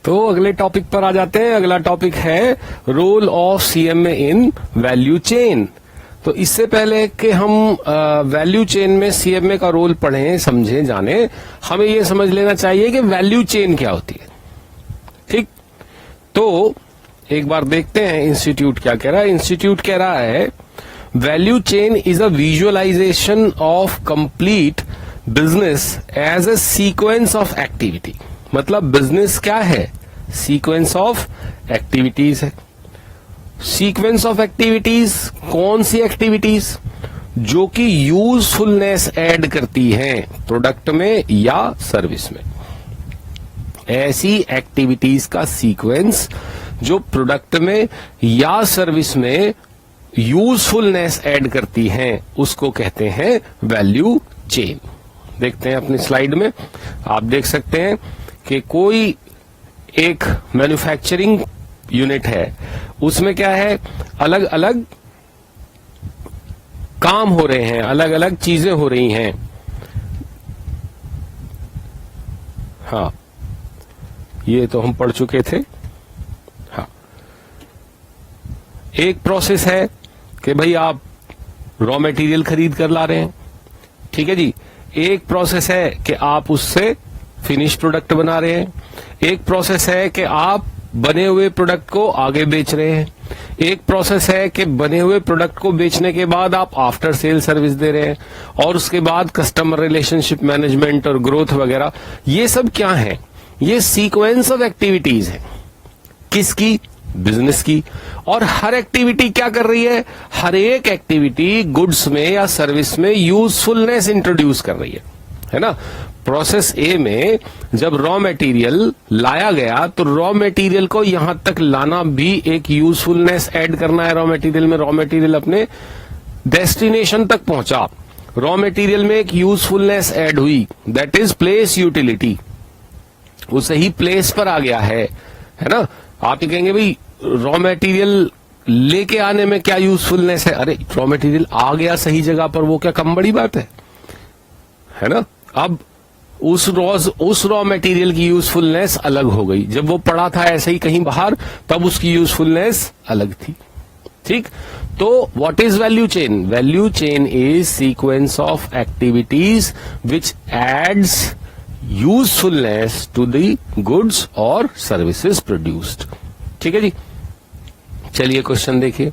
तो अगले टॉपिक पर आ जाते हैं। अगला टॉपिक है role of CMA in value chain. तो इससे पहले कि हम वैल्यू चेन में सीएमए का रोल पढ़ें, समझें, जानें, हमें यह समझ लेना चाहिए कि वैल्यू चेन क्या होती है। ठीक, तो एक बार देखते हैं इंस्टीट्यूट क्या कह रहा है। इंस्टीट्यूट कह रहा है value chain is a visualization of complete business as a sequence of activity. मतलब बिजनेस क्या है? सीक्वेंस ऑफ एक्टिविटीज है। सीक्वेंस ऑफ एक्टिविटीज, कौन सी एक्टिविटीज? जो कि यूजफुलनेस ऐड करती हैं प्रोडक्ट में या सर्विस में। ऐसी एक्टिविटीज का सीक्वेंस जो प्रोडक्ट में या सर्विस में यूजफुलनेस ऐड करती हैं, उसको कहते हैं वैल्यू चेन। देखते हैं अपनी स्लाइड में, आप देख सकते हैं कि कोई एक मैन्युफैक्चरिंग यूनिट है, उसमें क्या है, अलग अलग काम हो रहे हैं, अलग अलग चीजें हो रही हैं। हाँ, ये तो हम पढ़ चुके थे। हाँ, एक प्रोसेस है कि भाई आप रॉ मटेरियल खरीद कर ला रहे हैं, ठीक है जी। एक प्रोसेस है कि आप उससे फिनिश प्रोडक्ट बना रहे हैं। एक प्रोसेस है कि आप बने हुए प्रोडक्ट को आगे बेच रहे हैं। एक प्रोसेस है कि बने हुए प्रोडक्ट को बेचने के बाद आप आफ्टर सेल सर्विस दे रहे हैं, और उसके बाद कस्टमर रिलेशनशिप मैनेजमेंट और ग्रोथ वगैरह। ये सब क्या है? ये सीक्वेंस ऑफ एक्टिविटीज है। किसकी? बिजनेस की। और हर एक्टिविटी क्या कर रही है? हर एक एक्टिविटी गुड्स में या सर्विस में यूजफुलनेस इंट्रोड्यूस कर रही है ना। प्रोसेस ए में जब रॉ मटेरियल लाया गया, तो रॉ मटेरियल को यहां तक लाना भी एक यूजफुलनेस ऐड करना है। रॉ मटेरियल में, रॉ मटेरियल अपने डेस्टिनेशन तक पहुंचा, रॉ मटेरियल में एक यूजफुलनेस ऐड हुई, दैट इज प्लेस यूटिलिटी। वो सही प्लेस पर आ गया है ना। आप ये कहेंगे भाई रॉ मटेरियल लेके आने में क्या यूजफुलनेस है? अरे रॉ मटेरियल आ गया सही जगह पर, वो क्या कम बड़ी बात है ना। अब उस रॉ मटेरियल की यूजफुलनेस अलग हो गई। जब वो पड़ा था ऐसे ही कहीं बाहर, तब उसकी यूजफुलनेस अलग थी। ठीक, तो what is value chain? Value chain is sequence of activities which adds usefulness to the goods और सर्विसेज प्रोड्यूस्ड। ठीक है जी, चलिए क्वेश्चन देखिए।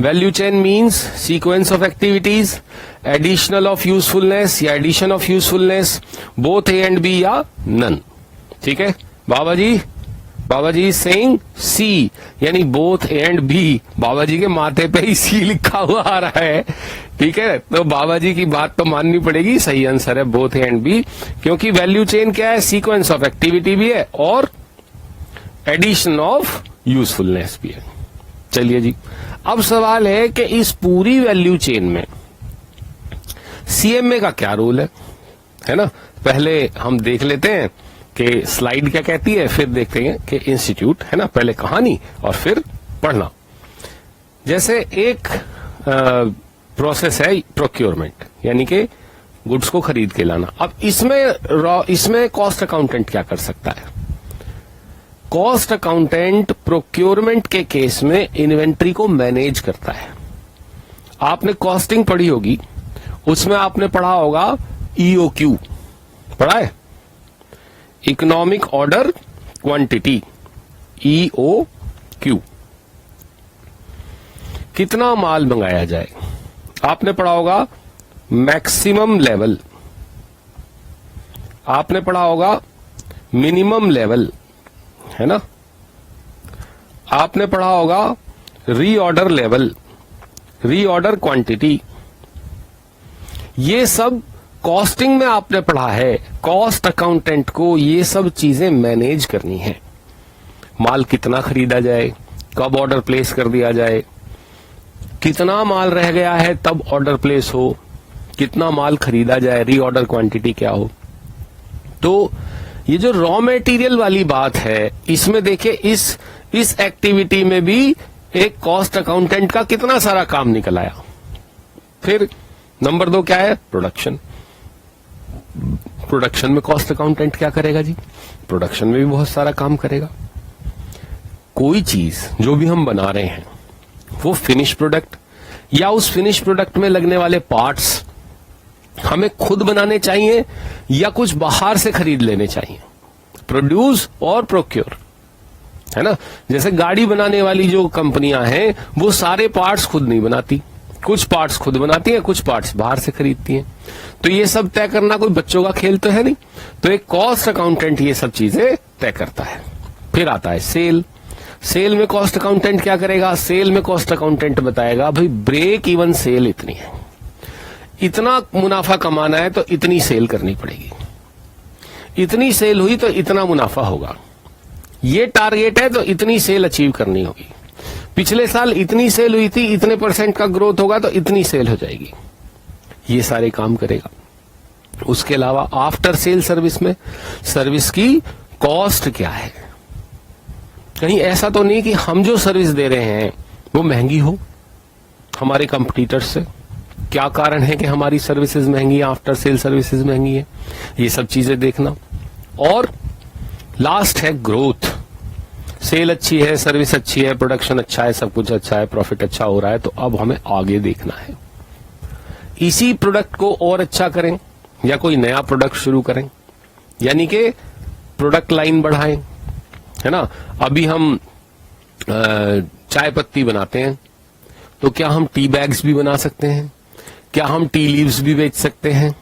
Value chain means sequence of activities, additional of usefulness या addition of usefulness, both A and B या none. ठीक है, बाबा जी सेइंग सी, यानी बोथ ए एंड बी। बाबा जी के माथे पे ही सी लिखा हुआ आ रहा है। ठीक है, तो बाबा जी की बात तो माननी पड़ेगी। सही आंसर है बोथ ए एंड बी, क्योंकि वैल्यू चेन क्या है? सीक्वेंस ऑफ एक्टिविटी भी है और एडिशन ऑफ यूजफुलनेस भी है। चलिए जी, अब सवाल है कि इस पूरी वैल्यू चेन में सीएमए का क्या रोल है ना। पहले हम देख लेते हैं कि स्लाइड क्या कहती है, फिर देखते हैं कि इंस्टीट्यूट, है ना। पहले कहानी और फिर पढ़ना। जैसे एक प्रोसेस है प्रोक्योरमेंट, यानी कि गुड्स को खरीद के लाना। अब इसमें कॉस्ट अकाउंटेंट क्या कर सकता है? कॉस्ट अकाउंटेंट प्रोक्योरमेंट के केस में इन्वेंट्री को मैनेज करता है। आपने कॉस्टिंग पढ़ी होगी, उसमें आपने पढ़ा होगा ईओक्यू, पढ़ा है? Economic order quantity, EOQ. कितना माल मंगाया जाए, आपने पढ़ा होगा मैक्सिमम लेवल, आपने पढ़ा होगा मिनिमम लेवल, है ना। आपने पढ़ा होगा रीऑर्डर लेवल, रीऑर्डर क्वांटिटी। ये सब कॉस्टिंग में आपने पढ़ा है। कॉस्ट अकाउंटेंट को ये सब चीजें मैनेज करनी है। माल कितना खरीदा जाए, कब ऑर्डर प्लेस कर दिया जाए, कितना माल रह गया है तब ऑर्डर प्लेस हो, कितना माल खरीदा जाए, रीऑर्डर क्वांटिटी क्या हो। तो ये जो रॉ मटेरियल वाली बात है, इसमें देखिए इस एक्टिविटी में भी एक कॉस्ट अकाउंटेंट का कितना सारा काम निकल आया। फिर नंबर 2 क्या है? प्रोडक्शन। प्रोडक्शन में कॉस्ट अकाउंटेंट क्या करेगा जी? प्रोडक्शन में भी बहुत सारा काम करेगा। कोई चीज जो भी हम बना रहे हैं वो फिनिश प्रोडक्ट या उस फिनिश प्रोडक्ट में लगने वाले पार्ट्स हमें खुद बनाने चाहिए या कुछ बाहर से खरीद लेने चाहिए। प्रोड्यूस और प्रोक्योर, है ना। जैसे गाड़ी बनाने वाली जो कंपनियां हैं वो सारे पार्ट्स खुद नहीं बनाती, कुछ पार्ट्स खुद बनाती हैं, कुछ पार्ट्स बाहर से खरीदती हैं। तो ये सब तय करना कोई बच्चों का खेल तो है नहीं। तो एक कॉस्ट अकाउंटेंट ये सब चीजें तय करता है। फिर आता है सेल। सेल में कॉस्ट अकाउंटेंट क्या करेगा? सेल में कॉस्ट अकाउंटेंट बताएगा भाई ब्रेक इवन सेल इतनी है, इतना मुनाफा कमाना है तो इतनी सेल करनी पड़ेगी, इतनी सेल हुई तो इतना मुनाफा होगा, ये टारगेट है तो इतनी सेल अचीव करनी होगी, पिछले साल इतनी सेल हुई थी, इतने % का ग्रोथ होगा तो इतनी सेल हो जाएगी। ये सारे काम करेगा। उसके अलावा आफ्टर सेल सर्विस में सर्विस की कॉस्ट क्या है? कहीं ऐसा तो नहीं कि हम जो सर्विस दे रहे हैं वो महंगी हो हमारे कंपटीटर्स से। क्या कारण है कि हमारी सर्विसेज महंगी है, आफ्टर सेल सर्विसेज महंगी है? ये सब चीजें देखना। और लास्ट है ग्रोथ। सेल अच्छी है, सर्विस अच्छी है, प्रोडक्शन अच्छा है, सब कुछ अच्छा है, प्रॉफिट अच्छा हो रहा है, तो अब हमें आगे देखना है। इसी प्रोडक्ट को और अच्छा करें या कोई नया प्रोडक्ट शुरू करें, यानी कि प्रोडक्ट लाइन बढ़ाएं, है ना। अभी हम चाय पत्ती बनाते हैं तो क्या हम टी बैग्स भी बना सकते हैं? क्या हम टी लीव्स भी बेच सकते हैं?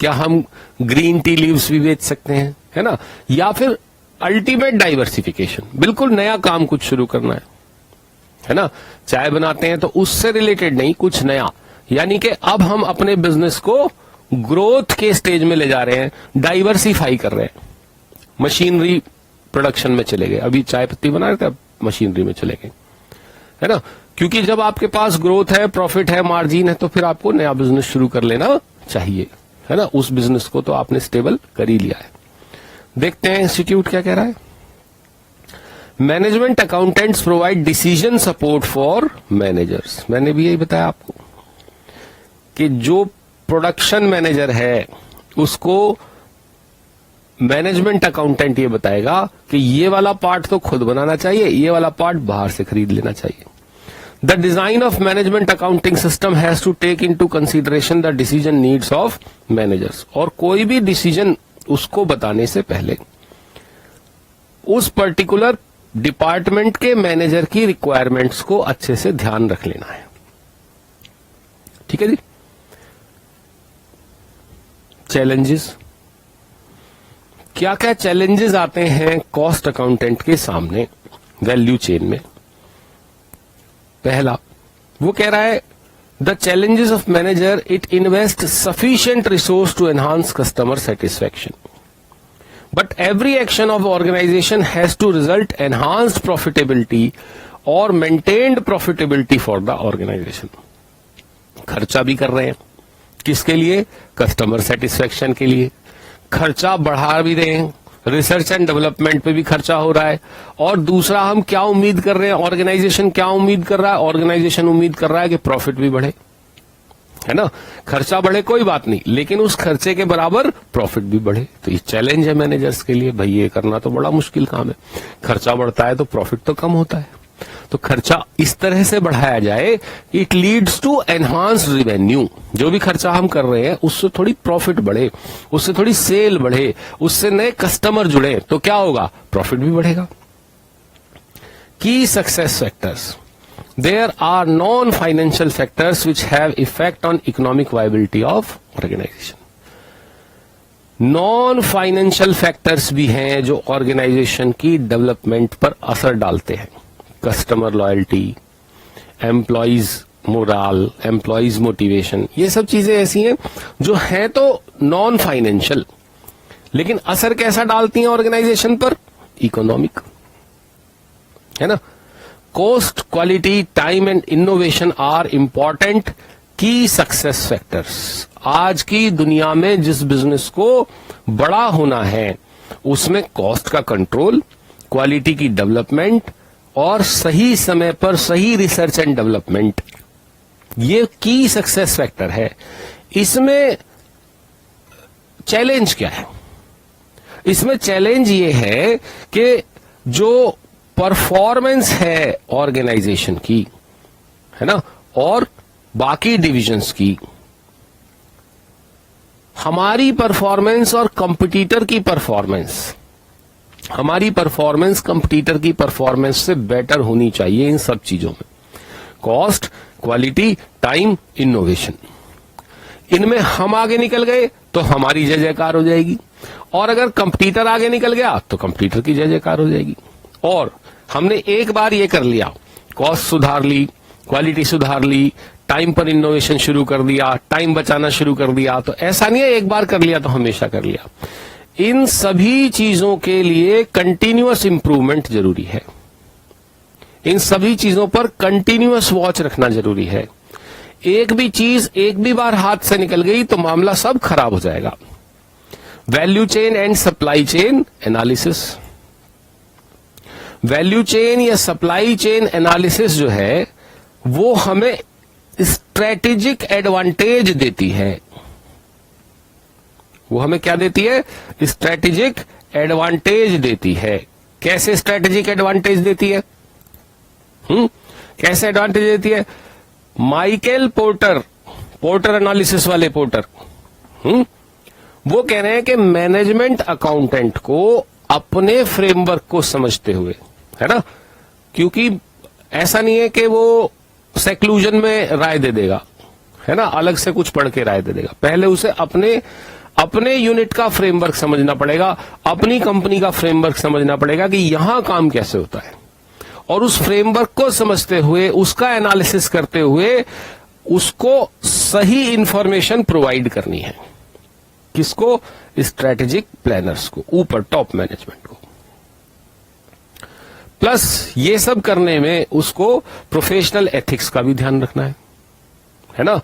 क्या हम ग्रीन टी लीव्स भी बेच सकते हैं, है ना। या फिर अल्टीमेट डाइवर्सिफिकेशन, बिल्कुल नया काम कुछ शुरू करना है ना। चाय बनाते हैं तो उससे रिलेटेड नहीं, कुछ नया, यानी कि अब हम अपने बिजनेस को ग्रोथ के स्टेज में ले जा रहे हैं, डाइवर्सिफाई कर रहे हैं। मशीनरी प्रोडक्शन में चले गए, अभी चाय पत्ती बना रहे थे, अब मशीनरी में चले गए, है ना। क्योंकि जब आपके पास ग्रोथ है, प्रॉफिट है, मार्जिन है, तो फिर आपको नया बिजनेस शुरू कर लेना चाहिए, है ना। उस बिजनेस को तो आपने स्टेबल कर ही लिया है। देखते हैं इंस्टीट्यूट क्या कह रहा है। Management accountants provide decision support for managers. मैंने भी यही बताया आपको कि जो प्रोडक्शन मैनेजर है उसको मैनेजमेंट अकाउंटेंट ये बताएगा कि ये वाला पार्ट तो खुद बनाना चाहिए, ये वाला पार्ट बाहर से खरीद लेना चाहिए। The design of management accounting system has to take into consideration the decision needs of managers. और कोई भी डिसीजन उसको बताने से पहले उस पर्टिकुलर डिपार्टमेंट के मैनेजर की रिक्वायरमेंट्स को अच्छे से ध्यान रख लेना है। ठीक है जी। चैलेंजेस, क्या क्या चैलेंजेस आते हैं कॉस्ट अकाउंटेंट के सामने वैल्यू चेन में? पहला, वो कह रहा है the challenges of manager, it invest sufficient resource to enhance customer satisfaction, but every action of organisation has to result enhanced profitability और maintained profitability for the organisation. खर्चा भी कर रहे हैं, किसके लिए? कस्टमर सेटिस्फैक्शन के लिए। खर्चा बढ़ा भी रहे हैं, रिसर्च एंड डेवलपमेंट पे भी खर्चा हो रहा है। और दूसरा, हम क्या उम्मीद कर रहे हैं, ऑर्गेनाइजेशन क्या उम्मीद कर रहा है? ऑर्गेनाइजेशन उम्मीद कर रहा है कि प्रॉफिट भी बढ़े, है ना। खर्चा बढ़े कोई बात नहीं, लेकिन उस खर्चे के बराबर प्रॉफिट भी बढ़े। तो ये चैलेंज है मैनेजर्स के लिए, भाई ये करना तो बड़ा मुश्किल काम है। खर्चा बढ़ता है तो प्रॉफिट तो कम होता है। तो खर्चा इस तरह से बढ़ाया जाए, it leads to enhanced revenue. जो भी खर्चा हम कर रहे हैं उससे थोड़ी प्रॉफिट बढ़े, उससे थोड़ी सेल बढ़े, उससे नए कस्टमर जुड़े, तो क्या होगा? प्रॉफिट भी बढ़ेगा। Key success factors, there are non financial factors which have effect on economic viability of organization. Non financial factors भी हैं जो ऑर्गेनाइजेशन की डेवलपमेंट पर असर डालते हैं। Customer loyalty, employees morale, employees motivation, ये सब चीजें ऐसी हैं जो हैं तो नॉन फाइनेंशियल, लेकिन असर कैसा डालती हैं ऑर्गेनाइजेशन पर? इकोनॉमिक, है ना। Cost, quality, time and innovation are important key success factors. आज की दुनिया में जिस बिजनेस को बड़ा होना है उसमें कॉस्ट का कंट्रोल, क्वालिटी की डेवलपमेंट और सही समय पर सही रिसर्च एंड डेवलपमेंट, ये की सक्सेस फैक्टर है। इसमें चैलेंज क्या है? इसमें चैलेंज ये है कि जो परफॉर्मेंस है ऑर्गेनाइजेशन की, है ना, और बाकी डिविजन्स की, हमारी परफॉर्मेंस और कंपटीटर की परफॉर्मेंस, हमारी परफॉर्मेंस कंपटीटर की परफॉर्मेंस से बेटर होनी चाहिए इन सब चीजों में। कॉस्ट, क्वालिटी, टाइम, इनोवेशन, इनमें हम आगे निकल गए तो हमारी जय जयकार हो जाएगी, और अगर कंपटीटर आगे निकल गया तो कंपटीटर की जय जयकार हो जाएगी। और हमने एक बार ये कर लिया, कॉस्ट सुधार ली, क्वालिटी सुधार ली, टाइम पर इनोवेशन शुरू कर दिया, टाइम बचाना शुरू कर दिया, तो ऐसा नहीं है एक बार कर लिया तो हमेशा कर लिया। इन सभी चीजों के लिए कंटिन्यूअस इंप्रूवमेंट जरूरी है, इन सभी चीजों पर कंटिन्यूअस वॉच रखना जरूरी है। एक भी चीज एक भी बार हाथ से निकल गई तो मामला सब खराब हो जाएगा। Value chain and supply chain analysis, value chain या सप्लाई चेन एनालिसिस जो है वो हमें स्ट्रेटेजिक एडवांटेज देती है। वो हमें क्या देती है? स्ट्रेटेजिक एडवांटेज देती है। कैसे स्ट्रेटेजिक एडवांटेज देती है? कैसे एडवांटेज देती है? माइकल पोर्टर, पोर्टर एनालिसिस वाले पोर्टर, वो कह रहे हैं कि मैनेजमेंट अकाउंटेंट को अपने फ्रेमवर्क को समझते हुए, है ना, क्योंकि ऐसा नहीं है कि वो सेक्लूजन में राय दे देगा, है ना, अलग से कुछ पढ़ के राय दे देगा। पहले उसे अपने यूनिट का फ्रेमवर्क समझना पड़ेगा, अपनी कंपनी का फ्रेमवर्क समझना पड़ेगा कि यहां काम कैसे होता है, और उस फ्रेमवर्क को समझते हुए, उसका एनालिसिस करते हुए उसको सही इंफॉर्मेशन प्रोवाइड करनी है। किसको? स्ट्रेटेजिक प्लानर्स को, ऊपर टॉप मैनेजमेंट को। प्लस ये सब करने में उसको प्रोफेशनल एथिक्स का भी ध्यान रखना है ना।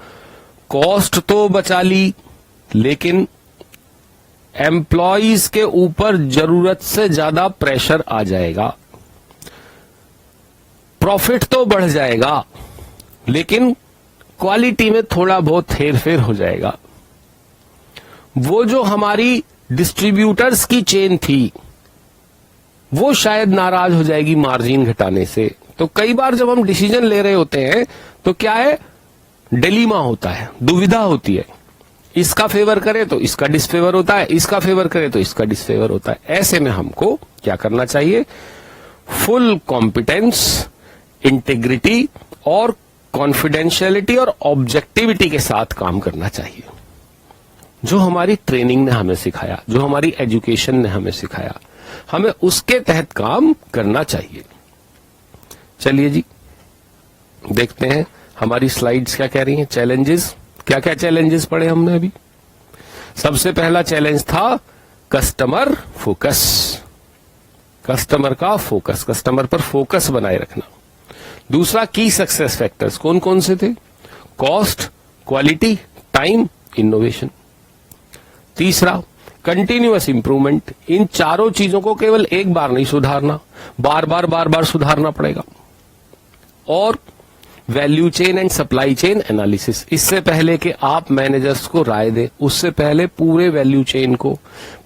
कॉस्ट तो बचा ली, लेकिन एम्प्लॉइज के ऊपर जरूरत से ज्यादा प्रेशर आ जाएगा। प्रॉफिट तो बढ़ जाएगा, लेकिन क्वालिटी में थोड़ा बहुत हेरफेर हो जाएगा। वो जो हमारी डिस्ट्रीब्यूटर्स की चेन थी वो शायद नाराज हो जाएगी मार्जिन घटाने से। तो कई बार जब हम डिसीजन ले रहे होते हैं तो क्या है, डिलीमा होता है, दुविधा होती है। इसका फेवर करे तो इसका डिसफेवर होता है, इसका फेवर करे तो इसका डिसफेवर होता है। ऐसे में हमको क्या करना चाहिए? फुल कॉम्पिटेंस, इंटीग्रिटी और कॉन्फिडेंशियलिटी और ऑब्जेक्टिविटी के साथ काम करना चाहिए। जो हमारी ट्रेनिंग ने हमें सिखाया, जो हमारी एजुकेशन ने हमें सिखाया, हमें उसके तहत काम करना चाहिए। चलिए जी, देखते हैं हमारी स्लाइड्स क्या कह रही हैं। चैलेंजेस, क्या क्या चैलेंजेस पढ़े हमने अभी? सबसे पहला चैलेंज था कस्टमर फोकस, कस्टमर का फोकस, कस्टमर पर फोकस बनाए रखना। दूसरा, की सक्सेस फैक्टर्स कौन कौन से थे? Cost, quality, time, innovation. तीसरा, कंटिन्यूअस इंप्रूवमेंट। इन चारों चीजों को केवल एक बार नहीं सुधारना, बार बार सुधारना पड़ेगा। और value chain and supply chain analysis. इससे पहले कि आप मैनेजर्स को राय दें, उससे पहले पूरे वैल्यू चेन को,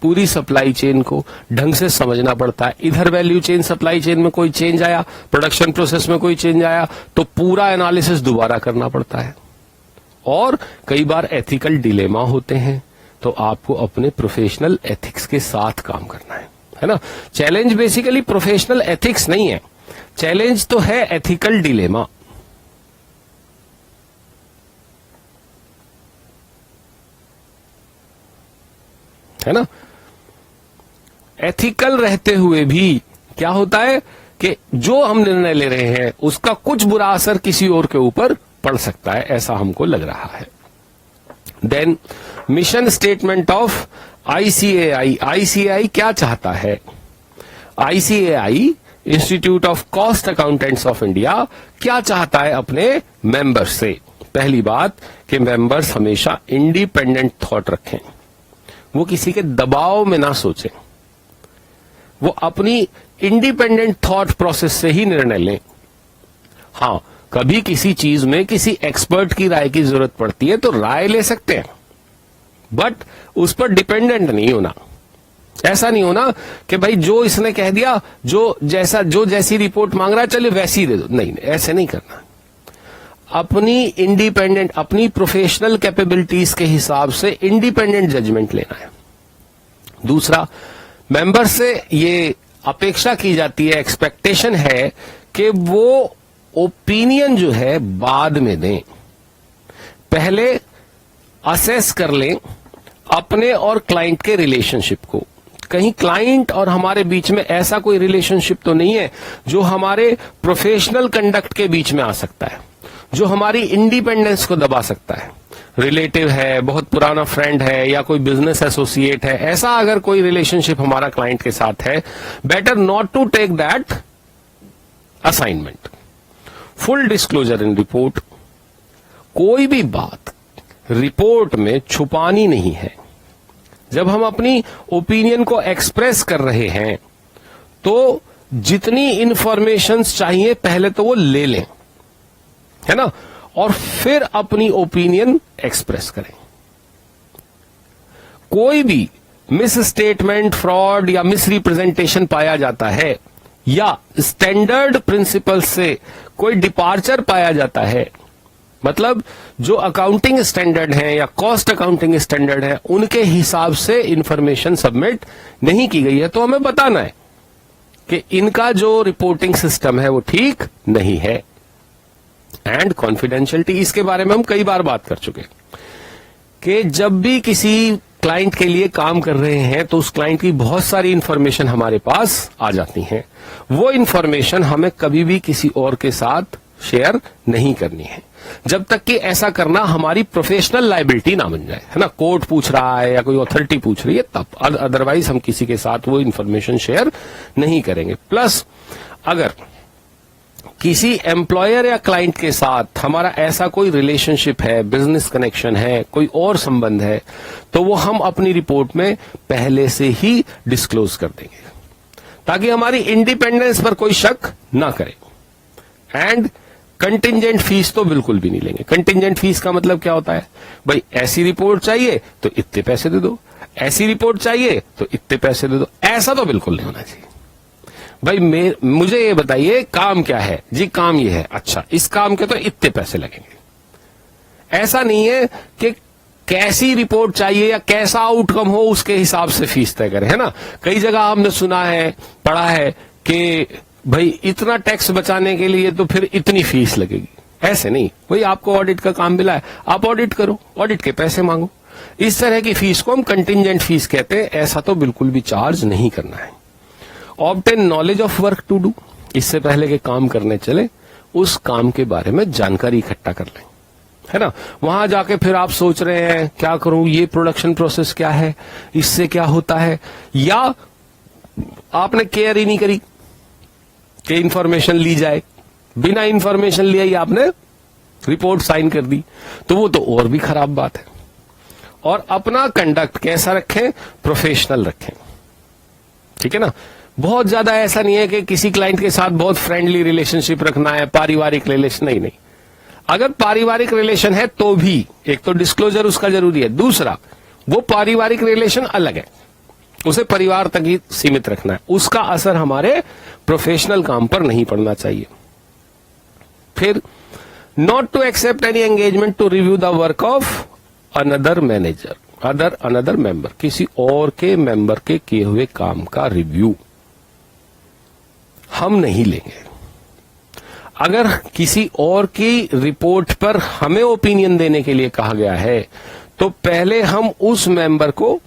पूरी सप्लाई चेन को ढंग से समझना पड़ता है। इधर वैल्यू चेन, सप्लाई चेन में कोई चेंज आया, प्रोडक्शन प्रोसेस में कोई चेंज आया, तो पूरा एनालिसिस दोबारा करना पड़ता है। और कई बार एथिकल डिलेमा होते हैं, तो आपको अपने प्रोफेशनल एथिक्स के साथ काम करना है ना। चैलेंज बेसिकली प्रोफेशनल एथिक्स नहीं है, चैलेंज तो है एथिकल डिलेमा। है ना। एथिकल रहते हुए भी क्या होता है कि जो हम निर्णय ले रहे हैं उसका कुछ बुरा असर किसी और के ऊपर पड़ सकता है, ऐसा हमको लग रहा है। Then mission statement of ICAI. ICAI क्या चाहता है? ICAI, institute of cost accountants of India, क्या चाहता है अपने मेंबर्स से? पहली बात कि मेंबर्स हमेशा इंडिपेंडेंट थॉट रखें, वो किसी के दबाव में ना सोचें, वो अपनी इंडिपेंडेंट थॉट प्रोसेस से ही निर्णय लें। हां, कभी किसी चीज में किसी एक्सपर्ट की राय की जरूरत पड़ती है तो राय ले सकते हैं, बट उस पर डिपेंडेंट नहीं होना, ऐसा नहीं होना कि भाई जो इसने कह दिया, जो जैसी रिपोर्ट मांग रहा है चलिए वैसी दे दो। नहीं, ऐसे नहीं करना। अपनी इंडिपेंडेंट, अपनी प्रोफेशनल कैपेबिलिटीज के हिसाब से इंडिपेंडेंट जजमेंट लेना है। दूसरा, मेंबर से ये अपेक्षा की जाती है, एक्सपेक्टेशन है कि वो ओपिनियन जो है बाद में दें, पहले असेस कर लें अपने और क्लाइंट के रिलेशनशिप को। कहीं क्लाइंट और हमारे बीच में ऐसा कोई रिलेशनशिप तो नहीं है जो हमारे प्रोफेशनल कंडक्ट के बीच में आ सकता है, जो हमारी इंडिपेंडेंस को दबा सकता है। रिलेटिव है, बहुत पुराना फ्रेंड है, या कोई बिजनेस एसोसिएट है, ऐसा अगर कोई रिलेशनशिप हमारा क्लाइंट के साथ है, better not to take that assignment. Full disclosure in report. कोई भी बात रिपोर्ट में छुपानी नहीं है। जब हम अपनी ओपिनियन को एक्सप्रेस कर रहे हैं तो जितनी इंफॉर्मेशन चाहिए पहले तो वो ले लें, है ना, और फिर अपनी ओपिनियन एक्सप्रेस करें। कोई भी मिस स्टेटमेंट, फ्रॉड या मिस रिप्रेजेंटेशन पाया जाता है, या स्टैंडर्ड प्रिंसिपल से कोई डिपार्चर पाया जाता है, मतलब जो अकाउंटिंग स्टैंडर्ड है या कॉस्ट अकाउंटिंग स्टैंडर्ड है उनके हिसाब से इंफॉर्मेशन सबमिट नहीं की गई है, तो हमें बताना है कि इनका जो रिपोर्टिंग सिस्टम है वो ठीक नहीं है। एंड कॉन्फिडेंशियलिटी, इसके बारे में हम कई बार बात कर चुके कि जब भी किसी क्लाइंट के लिए काम कर रहे हैं तो उस क्लाइंट की बहुत सारी इंफॉर्मेशन हमारे पास आ जाती है। वो इंफॉर्मेशन हमें कभी भी किसी और के साथ शेयर नहीं करनी है, जब तक कि ऐसा करना हमारी प्रोफेशनल लायबिलिटी ना बन जाए, है ना। कोर्ट पूछ रहा है या कोई अथॉरिटी पूछ रही है तब, अदरवाइज हम किसी के साथ वो इंफॉर्मेशन शेयर नहीं करेंगे। प्लस अगर किसी एम्प्लॉयर या क्लाइंट के साथ हमारा ऐसा कोई रिलेशनशिप है, बिजनेस कनेक्शन है, कोई और संबंध है, तो वो हम अपनी रिपोर्ट में पहले से ही डिस्क्लोज कर देंगे ताकि हमारी इंडिपेंडेंस पर कोई शक ना करे। एंड कंटिजेंट फीस तो बिल्कुल भी नहीं लेंगे। कंटिजेंट फीस का मतलब क्या होता है, भाई ऐसी रिपोर्ट चाहिए तो इतने पैसे दे दो, ऐसी रिपोर्ट चाहिए तो इतने पैसे दे दो, ऐसा तो बिल्कुल नहीं होना चाहिए। भाई मुझे ये बताइए काम क्या है जी, काम ये है, अच्छा इस काम के तो इतने पैसे लगेंगे। ऐसा नहीं है कि कैसी रिपोर्ट चाहिए या कैसा आउटकम हो उसके हिसाब से फीस तय करें, है ना। कई जगह हमने सुना है, पढ़ा है कि भाई इतना टैक्स बचाने के लिए तो फिर इतनी फीस लगेगी। ऐसे नहीं, भाई आपको ऑडिट का काम मिला है, आप ऑडिट करो, ऑडिट के पैसे मांगो। इस तरह की फीस को हम कंटिजेंट फीस कहते हैं। ऐसा तो बिल्कुल भी चार्ज नहीं करना है। Obtain knowledge of work to do, इससे पहले के काम करने चले उस काम के बारे में जानकारी इकट्ठा कर लें, है ना। वहां जाके फिर आप सोच रहे हैं क्या करूं, ये प्रोडक्शन प्रोसेस क्या है, इससे क्या होता है, या आपने केयर ही नहीं करी कि इंफॉर्मेशन ली जाए, बिना इंफॉर्मेशन लिया ही आपने रिपोर्ट साइन कर दी, तो वो तो और भी खराब बात है। और अपना कंडक्ट कैसा रखें, प्रोफेशनल रखें, ठीक है ना। बहुत ज्यादा ऐसा नहीं है कि किसी क्लाइंट के साथ बहुत फ्रेंडली रिलेशनशिप रखना है, पारिवारिक रिलेशन, नहीं। अगर पारिवारिक रिलेशन है तो भी एक तो डिस्क्लोजर उसका जरूरी है, दूसरा वो पारिवारिक रिलेशन अलग है, उसे परिवार तक ही सीमित रखना है, उसका असर हमारे प्रोफेशनल काम पर नहीं पड़ना चाहिए। फिर not to accept any engagement to review the work of another manager, another member, किसी और के मेंबर के किए हुए काम का रिव्यू हम नहीं लेंगे। अगर किसी और की रिपोर्ट पर हमें ओपिनियन देने के लिए कहा गया है तो पहले हम उस मेंबर को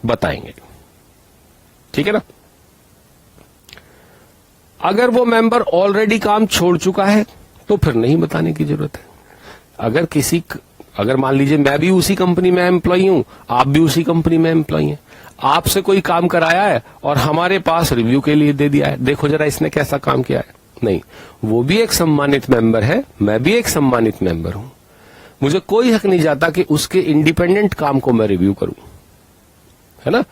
बताएंगे, ठीक है ना। अगर वो मेंबर ऑलरेडी काम छोड़ चुका है तो फिर नहीं बताने की जरूरत है। अगर मान लीजिए मैं भी उसी कंपनी में एम्प्लॉई हूं, आप भी उसी कंपनी में एम्प्लॉई हैं, आपसे कोई काम कराया है और हमारे पास रिव्यू के लिए दे दिया है, देखो जरा इसने कैसा काम किया है, नहीं, वो भी एक सम्मानित मेंबर है, मैं भी एक सम्मानित मेंबर हूं, मुझे कोई हक नहीं जाता कि उसके इंडिपेंडेंट काम को मैं रिव्यू करूं, है ना।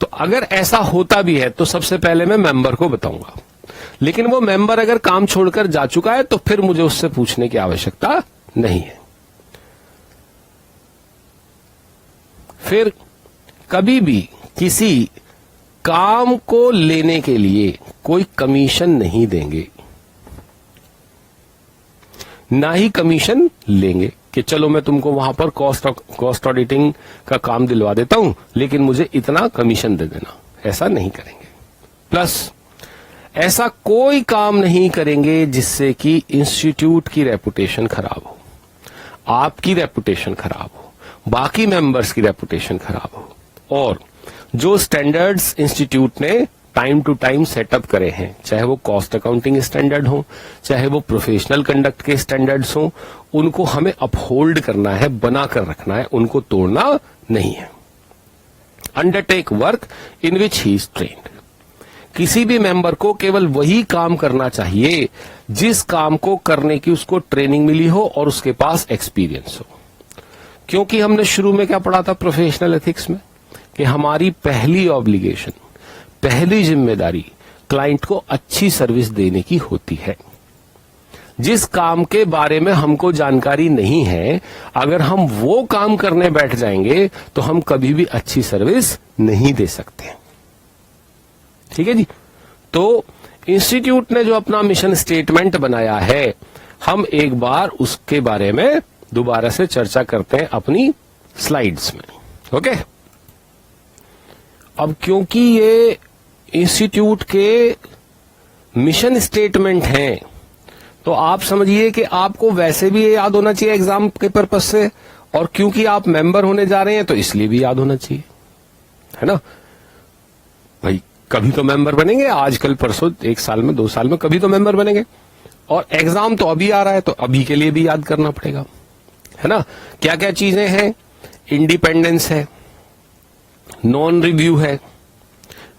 तो अगर ऐसा होता भी है तो सबसे पहले मैं मेंबर को बताऊंगा, लेकिन वो मेंबर अगर काम छोड़कर जा चुका है तो फिर मुझे उससे पूछने की आवश्यकता नहीं है। फिर कभी भी किसी काम को लेने के लिए कोई कमीशन नहीं देंगे, ना ही कमीशन लेंगे कि चलो मैं तुमको वहां पर कॉस्ट ऑडिटिंग का काम दिलवा देता हूं, लेकिन मुझे इतना कमीशन दे देना। ऐसा नहीं करेंगे। प्लस ऐसा कोई काम नहीं करेंगे जिससे कि इंस्टीट्यूट की रेपुटेशन खराब हो, आपकी रेपुटेशन खराब हो, बाकी मेंबर्स की रेपुटेशन खराब हो। और जो स्टैंडर्ड्स इंस्टीट्यूट ने टाइम टू टाइम सेटअप करे हैं, चाहे वो कॉस्ट अकाउंटिंग स्टैंडर्ड हो, चाहे वो प्रोफेशनल कंडक्ट के स्टैंडर्ड्स हो, उनको हमें अपहोल्ड करना है, बनाकर रखना है, उनको तोड़ना नहीं है। Undertake work in which he is trained. किसी भी मेंबर को केवल वही काम करना चाहिए जिस काम को करने की उसको ट्रेनिंग मिली हो और उसके पास एक्सपीरियंस हो। क्योंकि हमने शुरू में क्या पढ़ा था प्रोफेशनल एथिक्स में, कि हमारी पहली ऑब्लिगेशन, पहली जिम्मेदारी क्लाइंट को अच्छी सर्विस देने की होती है। जिस काम के बारे में हमको जानकारी नहीं है, अगर हम वो काम करने बैठ जाएंगे तो हम कभी भी अच्छी सर्विस नहीं दे सकते। ठीक है जी। तो इंस्टीट्यूट ने जो अपना मिशन स्टेटमेंट बनाया है, हम एक बार उसके बारे में दोबारा से चर्चा करते हैं अपनी स्लाइड्स में। ओके। अब क्योंकि ये इंस्टीट्यूट के मिशन स्टेटमेंट हैं, तो आप समझिए कि आपको वैसे भी ये याद होना चाहिए एग्जाम के पर्पज से, और क्योंकि आप मेंबर होने जा रहे हैं तो इसलिए भी याद होना चाहिए, है ना भाई। कभी तो मेंबर बनेंगे, आजकल परसों, 1 साल में 2 साल में कभी तो मेंबर बनेंगे, और एग्जाम तो अभी आ रहा है तो अभी के लिए भी याद करना पड़ेगा, है ना। क्या क्या चीजें हैं? इंडिपेंडेंस है, नॉन रिव्यू है,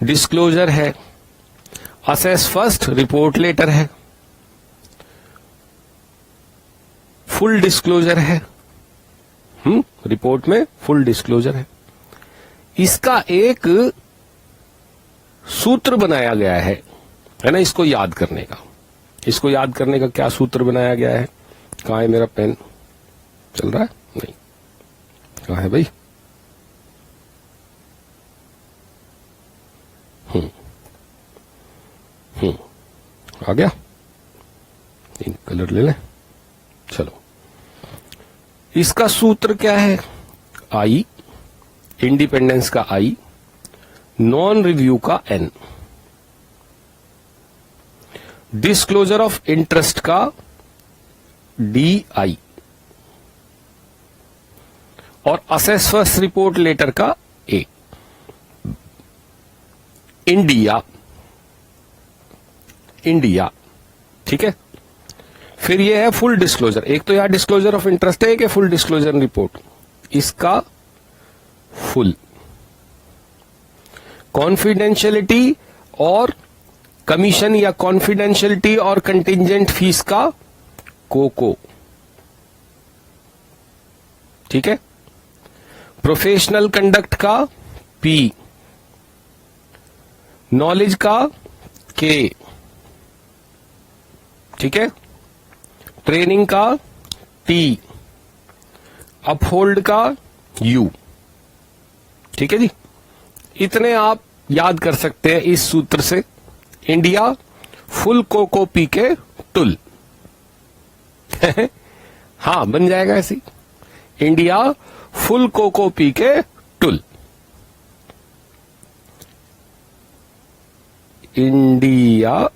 डिस्क्लोजर है, असेस फर्स्ट रिपोर्ट लेटर है, फुल डिस्क्लोजर है। रिपोर्ट में फुल डिस्क्लोजर है। इसका एक सूत्र बनाया गया है ना, इसको याद करने का। इसको याद करने का क्या सूत्र बनाया गया है? कहां है मेरा पेन? चल रहा है? नहीं, कहां है भाई? आ गया? कलर ले लें। चलो, इसका सूत्र क्या है? आई, इंडिपेंडेंस का आई, नॉन रिव्यू का एन, डिस्क्लोजर ऑफ इंटरेस्ट का डी आई, और असेस फर्स्ट रिपोर्ट लेटर का ए। इंडिया, इंडिया, ठीक है। फिर ये है फुल डिस्क्लोजर। एक तो यहां डिस्क्लोजर ऑफ इंटरेस्ट है, एक है फुल डिस्क्लोजर रिपोर्ट। इसका फुल। कॉन्फिडेंशियलिटी और कमीशन या कॉन्फिडेंशियलिटी और कंटिजेंट फीस का कोको, ठीक है। प्रोफेशनल कंडक्ट का पी, नॉलेज का के, ठीक है। ट्रेनिंग का टी, अपहोल्ड का यू, ठीक है जी। इतने आप याद कर सकते हैं इस सूत्र से। इंडिया फुल कोको पी के टुल हाँ, बन जाएगा ऐसी। इंडिया फुल कोको पी के टुल। इंडिया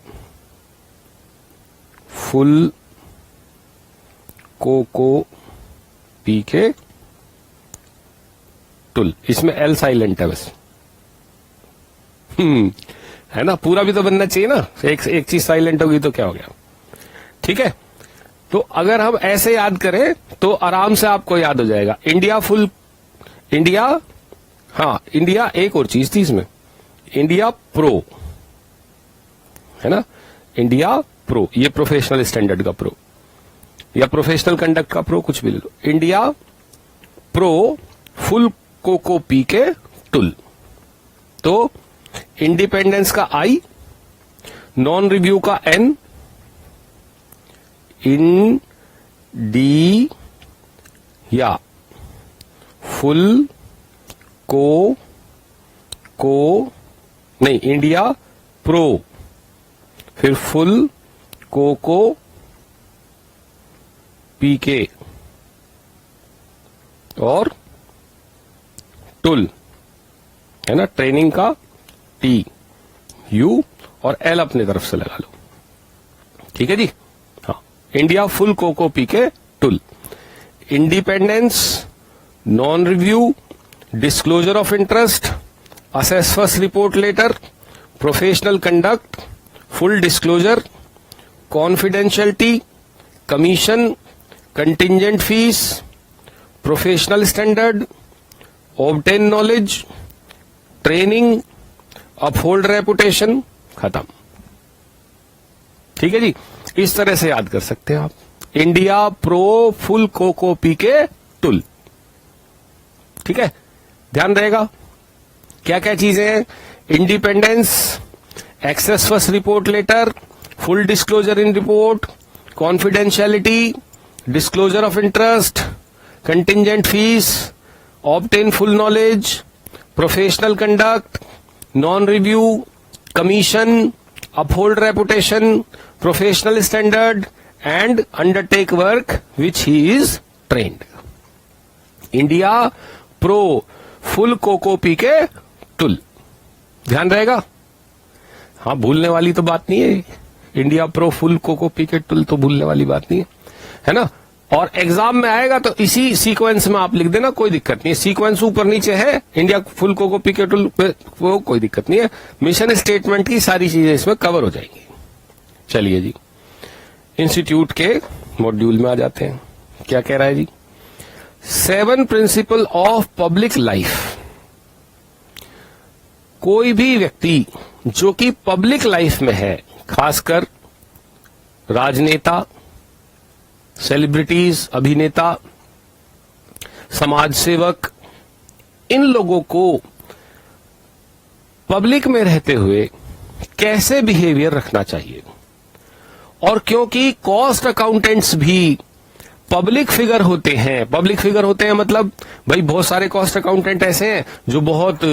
फुल कोको पी के टुल। इसमें एल साइलेंट है बस। है ना, पूरा भी तो बनना चाहिए ना। एक चीज साइलेंट होगी तो क्या हो गया, ठीक है। तो अगर हम ऐसे याद करें तो आराम से आपको याद हो जाएगा। इंडिया फुल, इंडिया, हाँ इंडिया, एक और चीज थी इसमें, इंडिया प्रो, है ना। इंडिया प्रो, ये प्रोफेशनल स्टैंडर्ड का प्रो या प्रोफेशनल कंडक्ट का प्रो, कुछ भी ले लो। इंडिया प्रो फुल कोको पी के टुल। तो इंडिपेंडेंस का आई, नॉन रिव्यू का एन, इंडिया फुल को नहीं, इंडिया प्रो, फिर फुल कोको पीके और टुल, है ना, ट्रेनिंग का टी, यू और एल अपने तरफ से लगा लो। ठीक है जी। हाँ, इंडिया फुल कोको पीके टुल, independence, non review, disclosure of interest, assess first report letter, professional conduct, full disclosure, confidentiality, commission, contingent fees, professional standard, obtain knowledge, training, uphold reputation, खत्म। ठीक है जी। इस तरह से याद कर सकते हैं आप। इंडिया प्रो फुल कोको पीके टुल। ठीक है, ध्यान रहेगा क्या क्या चीजें हैं। Independence, access first report letter, full disclosure in report, confidentiality, disclosure of interest, contingent fees, obtain full knowledge, professional conduct, non review, commission, uphold reputation, professional standard and undertake work which he is trained. India pro full कोको पीके टुल। ध्यान रहेगा। हाँ, भूलने वाली तो बात नहीं है। इंडिया प्रो फुल कोको पीके टुल तो भूलने वाली बात नहीं है ना। और एग्जाम में आएगा तो इसी सीक्वेंस में आप लिख देना, कोई दिक्कत नहीं है। सीक्वेंस ऊपर नीचे है, इंडिया फुल कोको पीके टुल, वो कोई दिक्कत नहीं है। मिशन स्टेटमेंट की सारी चीजें इसमें कवर हो जाएंगी। चलिए जी, इंस्टीट्यूट के मॉड्यूल में आ जाते हैं। क्या कह रहा है जी? 7 प्रिंसिपल ऑफ पब्लिक लाइफ। कोई भी व्यक्ति जो कि पब्लिक लाइफ में है, खासकर राजनेता, सेलिब्रिटीज, अभिनेता, समाज सेवक, इन लोगों को पब्लिक में रहते हुए कैसे बिहेवियर रखना चाहिए। और क्योंकि कॉस्ट अकाउंटेंट्स भी पब्लिक फिगर होते हैं, पब्लिक फिगर होते हैं मतलब भाई बहुत सारे कॉस्ट अकाउंटेंट ऐसे हैं जो बहुत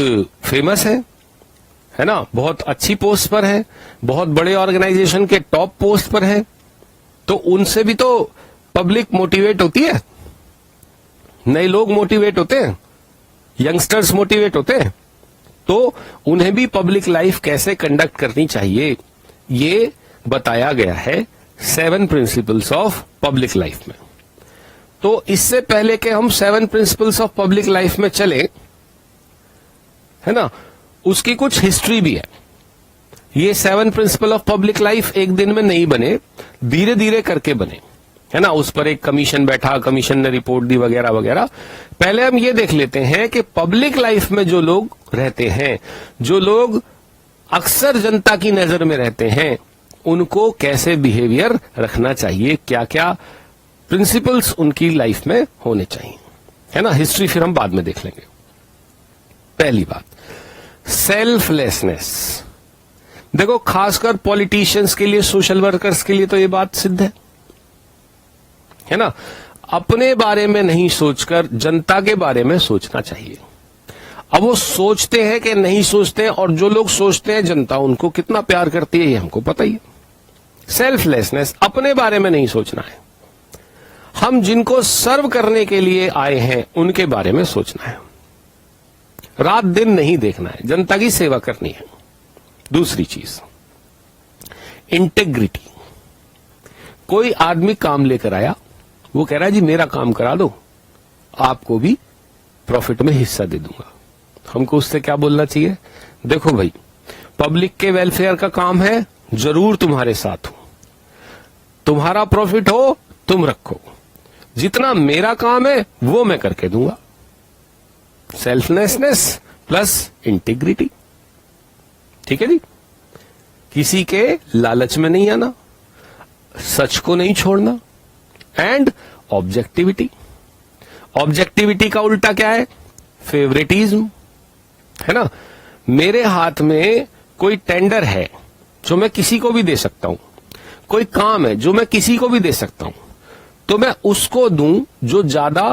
फेमस है ना, बहुत अच्छी पोस्ट पर है, बहुत बड़े ऑर्गेनाइजेशन के टॉप पोस्ट पर है, तो उनसे भी तो पब्लिक मोटिवेट होती है, नए लोग मोटिवेट होते हैं, यंगस्टर्स मोटिवेट होते हैं, तो उन्हें भी पब्लिक लाइफ कैसे कंडक्ट करनी चाहिए ये बताया गया है 7 प्रिंसिपल्स ऑफ पब्लिक लाइफ में। तो इससे पहले कि हम 7 प्रिंसिपल्स ऑफ पब्लिक लाइफ में चले, है ना, उसकी कुछ हिस्ट्री भी है। ये 7 प्रिंसिपल ऑफ पब्लिक लाइफ एक दिन में नहीं बने, धीरे धीरे करके बने, है ना। उस पर एक कमीशन बैठा, कमीशन ने रिपोर्ट दी वगैरह वगैरह। पहले हम ये देख लेते हैं कि पब्लिक लाइफ में जो लोग रहते हैं, जो लोग अक्सर जनता की नजर में रहते हैं, उनको कैसे बिहेवियर रखना चाहिए, क्या क्या प्रिंसिपल्स उनकी लाइफ में होने चाहिए, है ना। हिस्ट्री फिर हम बाद में देख लेंगे। पहली बात, सेल्फलेसनेस। देखो, खासकर पॉलिटिशियंस के लिए, सोशल वर्कर्स के लिए तो ये बात सिद्ध है ना। अपने बारे में नहीं सोचकर जनता के बारे में सोचना चाहिए। अब वो सोचते हैं कि नहीं सोचते हैं, और जो लोग सोचते हैं जनता उनको कितना प्यार करती है ये हमको पता ही है। सेल्फलेसनेस, अपने बारे में नहीं सोचना है। हम जिनको सर्व करने के लिए आए हैं उनके बारे में सोचना है, रात दिन नहीं देखना है, जनता की सेवा करनी है। दूसरी चीज, इंटेग्रिटी। कोई आदमी काम लेकर आया, वो कह रहा है जी मेरा काम करा दो, आपको भी प्रॉफिट में हिस्सा दे दूंगा। हमको उससे क्या बोलना चाहिए? देखो भाई, पब्लिक के वेलफेयर का काम है, जरूर तुम्हारे साथ हूं, तुम्हारा प्रॉफिट हो तुम रखो, जितना मेरा काम है वो मैं करके दूंगा। Selflessness plus integrity. ठीक है जी। किसी के लालच में नहीं आना, सच को नहीं छोड़ना, एंड ऑब्जेक्टिविटी। ऑब्जेक्टिविटी का उल्टा क्या है? फेवरेटिज्म, है ना। मेरे हाथ में कोई टेंडर है जो मैं किसी को भी दे सकता हूं, कोई काम है जो मैं किसी को भी दे सकता हूं, तो मैं उसको दूं जो ज्यादा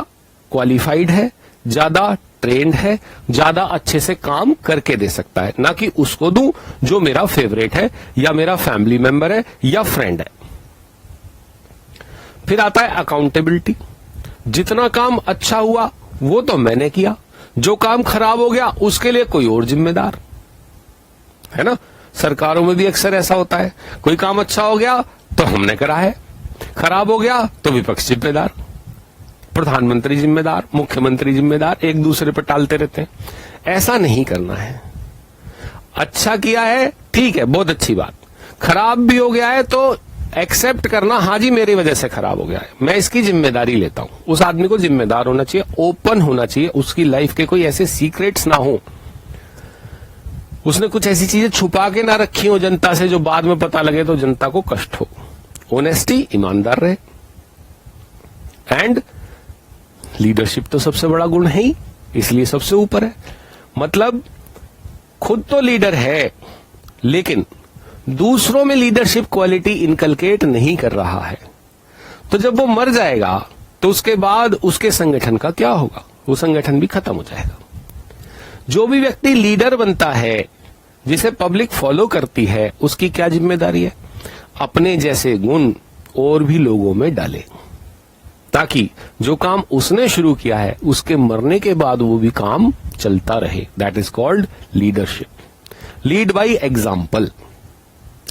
क्वालिफाइड है, ज्यादा ट्रेंड है, ज्यादा अच्छे से काम करके दे सकता है, ना कि उसको दूं जो मेरा फेवरेट है या मेरा फैमिली मेंबर है या फ्रेंड है। फिर आता है अकाउंटेबिलिटी। जितना काम अच्छा हुआ वो तो मैंने किया, जो काम खराब हो गया उसके लिए कोई और जिम्मेदार, है ना। सरकारों में भी अक्सर ऐसा होता है, कोई काम अच्छा हो गया तो हमने करा है, खराब हो गया तो विपक्ष जिम्मेदार, प्रधानमंत्री जिम्मेदार, मुख्यमंत्री जिम्मेदार, एक दूसरे पर टालते रहते हैं। ऐसा नहीं करना है। अच्छा किया है, ठीक है, बहुत अच्छी बात। खराब भी हो गया है तो एक्सेप्ट करना, हाँ जी मेरी वजह से खराब हो गया है, मैं इसकी जिम्मेदारी लेता हूं। उस आदमी को जिम्मेदार होना चाहिए, ओपन होना चाहिए, उसकी लाइफ के कोई ऐसे सीक्रेट्स ना हो, उसने कुछ ऐसी चीजें छुपा के ना रखी हो जनता से जो बाद में पता लगे तो जनता को कष्ट हो। ऑनेस्टी, ईमानदार रहे। एंड लीडरशिप तो सबसे बड़ा गुण है ही, इसलिए सबसे ऊपर है। मतलब खुद तो लीडर है लेकिन दूसरों में लीडरशिप क्वालिटी इनकलकेट नहीं कर रहा है, तो जब वो मर जाएगा तो उसके बाद उसके संगठन का क्या होगा? वो संगठन भी खत्म हो जाएगा। जो भी व्यक्ति लीडर बनता है, जिसे पब्लिक फॉलो करती है, उसकी क्या जिम्मेदारी है? अपने जैसे गुण और भी लोगों में डाले, ताकि जो काम उसने शुरू किया है उसके मरने के बाद वो भी काम चलता रहे। That is called leadership. Lead by example.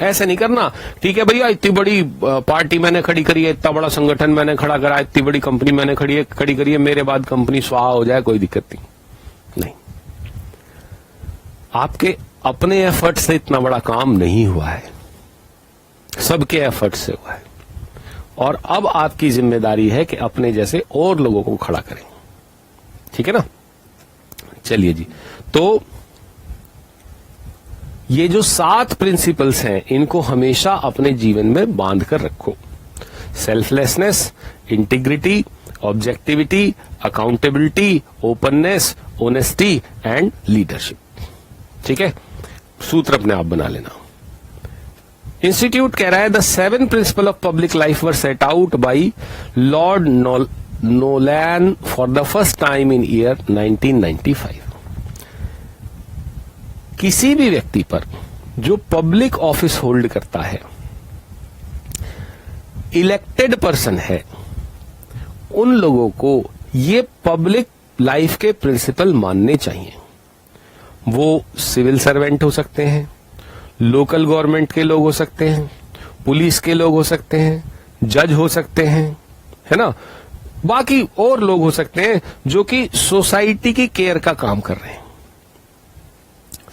ऐसे नहीं करना, ठीक है भैया इतनी बड़ी पार्टी मैंने खड़ी करी है, इतना बड़ा संगठन मैंने खड़ा करा, इतनी बड़ी कंपनी मैंने खड़ी करी है, मेरे बाद कंपनी स्वाहा हो जाए कोई दिक्कत नहीं। आपके अपने एफर्ट से इतना बड़ा काम नहीं हुआ है, सबके एफर्ट से हुआ है। और अब आपकी जिम्मेदारी है कि अपने जैसे और लोगों को खड़ा करें। ठीक है ना। चलिए जी, तो ये जो 7 प्रिंसिपल्स हैं इनको हमेशा अपने जीवन में बांध कर रखो। Selflessness, integrity, objectivity, accountability, openness, honesty and leadership. ठीक है, सूत्र अपने आप बना लेना। इंस्टीट्यूट कह रहा है the 7 principle of public life were set out by Lord Nolan for the first time in year 1995। किसी भी व्यक्ति पर जो पब्लिक ऑफिस होल्ड करता है, इलेक्टेड पर्सन है, उन लोगों को ये पब्लिक लाइफ के प्रिंसिपल मानने चाहिए। वो सिविल सर्वेंट हो सकते हैं, लोकल गवर्नमेंट के लोग हो सकते हैं, पुलिस के लोग हो सकते हैं, जज हो सकते हैं, है ना, बाकी और लोग हो सकते हैं जो कि सोसाइटी की केयर का काम कर रहे हैं।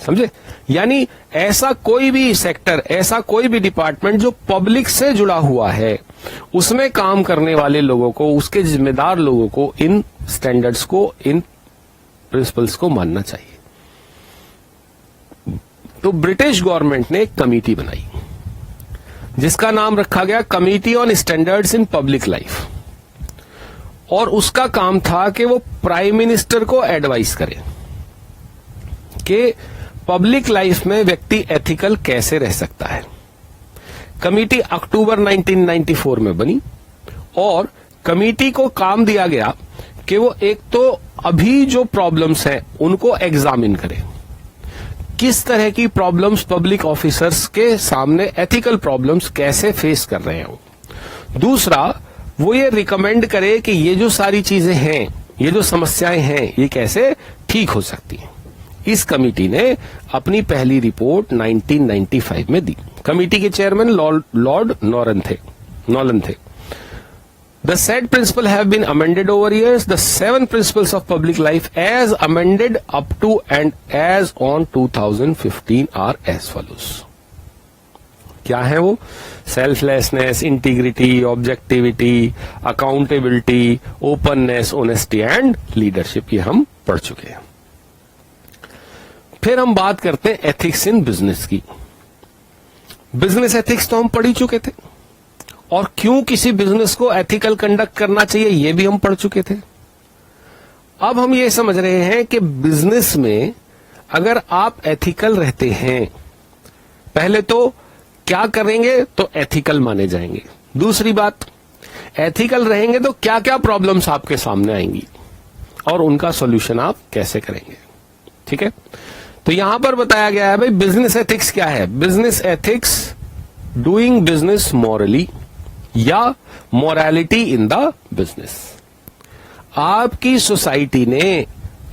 समझे? यानी ऐसा कोई भी सेक्टर, ऐसा कोई भी डिपार्टमेंट जो पब्लिक से जुड़ा हुआ है, उसमें काम करने वाले लोगों को, उसके जिम्मेदार लोगों को इन स्टैंडर्ड्स को, इन प्रिंसिपल्स को मानना चाहिए। तो ब्रिटिश गवर्नमेंट ने एक कमेटी बनाई जिसका नाम रखा गया committee on standards in public life, और उसका काम था कि वो प्राइम मिनिस्टर को एडवाइस करे कि पब्लिक लाइफ में व्यक्ति एथिकल कैसे रह सकता है। कमेटी अक्टूबर 1994 में बनी और कमेटी को काम दिया गया कि वो एक तो अभी जो प्रॉब्लम्स हैं उनको एग्जामिन करे, किस तरह की प्रॉब्लम्स पब्लिक ऑफिसर्स के सामने, एथिकल प्रॉब्लम्स कैसे फेस कर रहे हैं वो। दूसरा, वो ये रिकमेंड करे कि ये जो सारी चीजें हैं, ये जो समस्याएं हैं, ये कैसे ठीक हो सकती हैं। इस कमेटी ने अपनी पहली रिपोर्ट 1995 में दी। कमेटी के चेयरमैन लॉर्ड नॉलन थे। The said principle have been amended over years. The 7 principles of public life as amended up to and as on 2015 are as follows. क्या है वो? Selflessness, integrity, objectivity, accountability, openness, honesty and leadership. ये हम पढ़ चुके हैं। फिर हम बात करते हैं एथिक्स इन बिजनेस की। बिजनेस एथिक्स तो हम पढ़ ही चुके थे, और क्यों किसी बिजनेस को एथिकल कंडक्ट करना चाहिए ये भी हम पढ़ चुके थे। अब हम ये समझ रहे हैं कि बिजनेस में अगर आप एथिकल रहते हैं, पहले तो क्या करेंगे तो एथिकल माने जाएंगे। दूसरी बात, एथिकल रहेंगे तो क्या क्या प्रॉब्लम्स आपके सामने आएंगी। और उनका सॉल्यूशन आप कैसे करेंगे। ठीक है, तो यहां पर बताया गया है भाई बिजनेस एथिक्स क्या है। Business ethics doing business morally या मॉरलिटी इन द बिजनेस। आपकी सोसाइटी ने,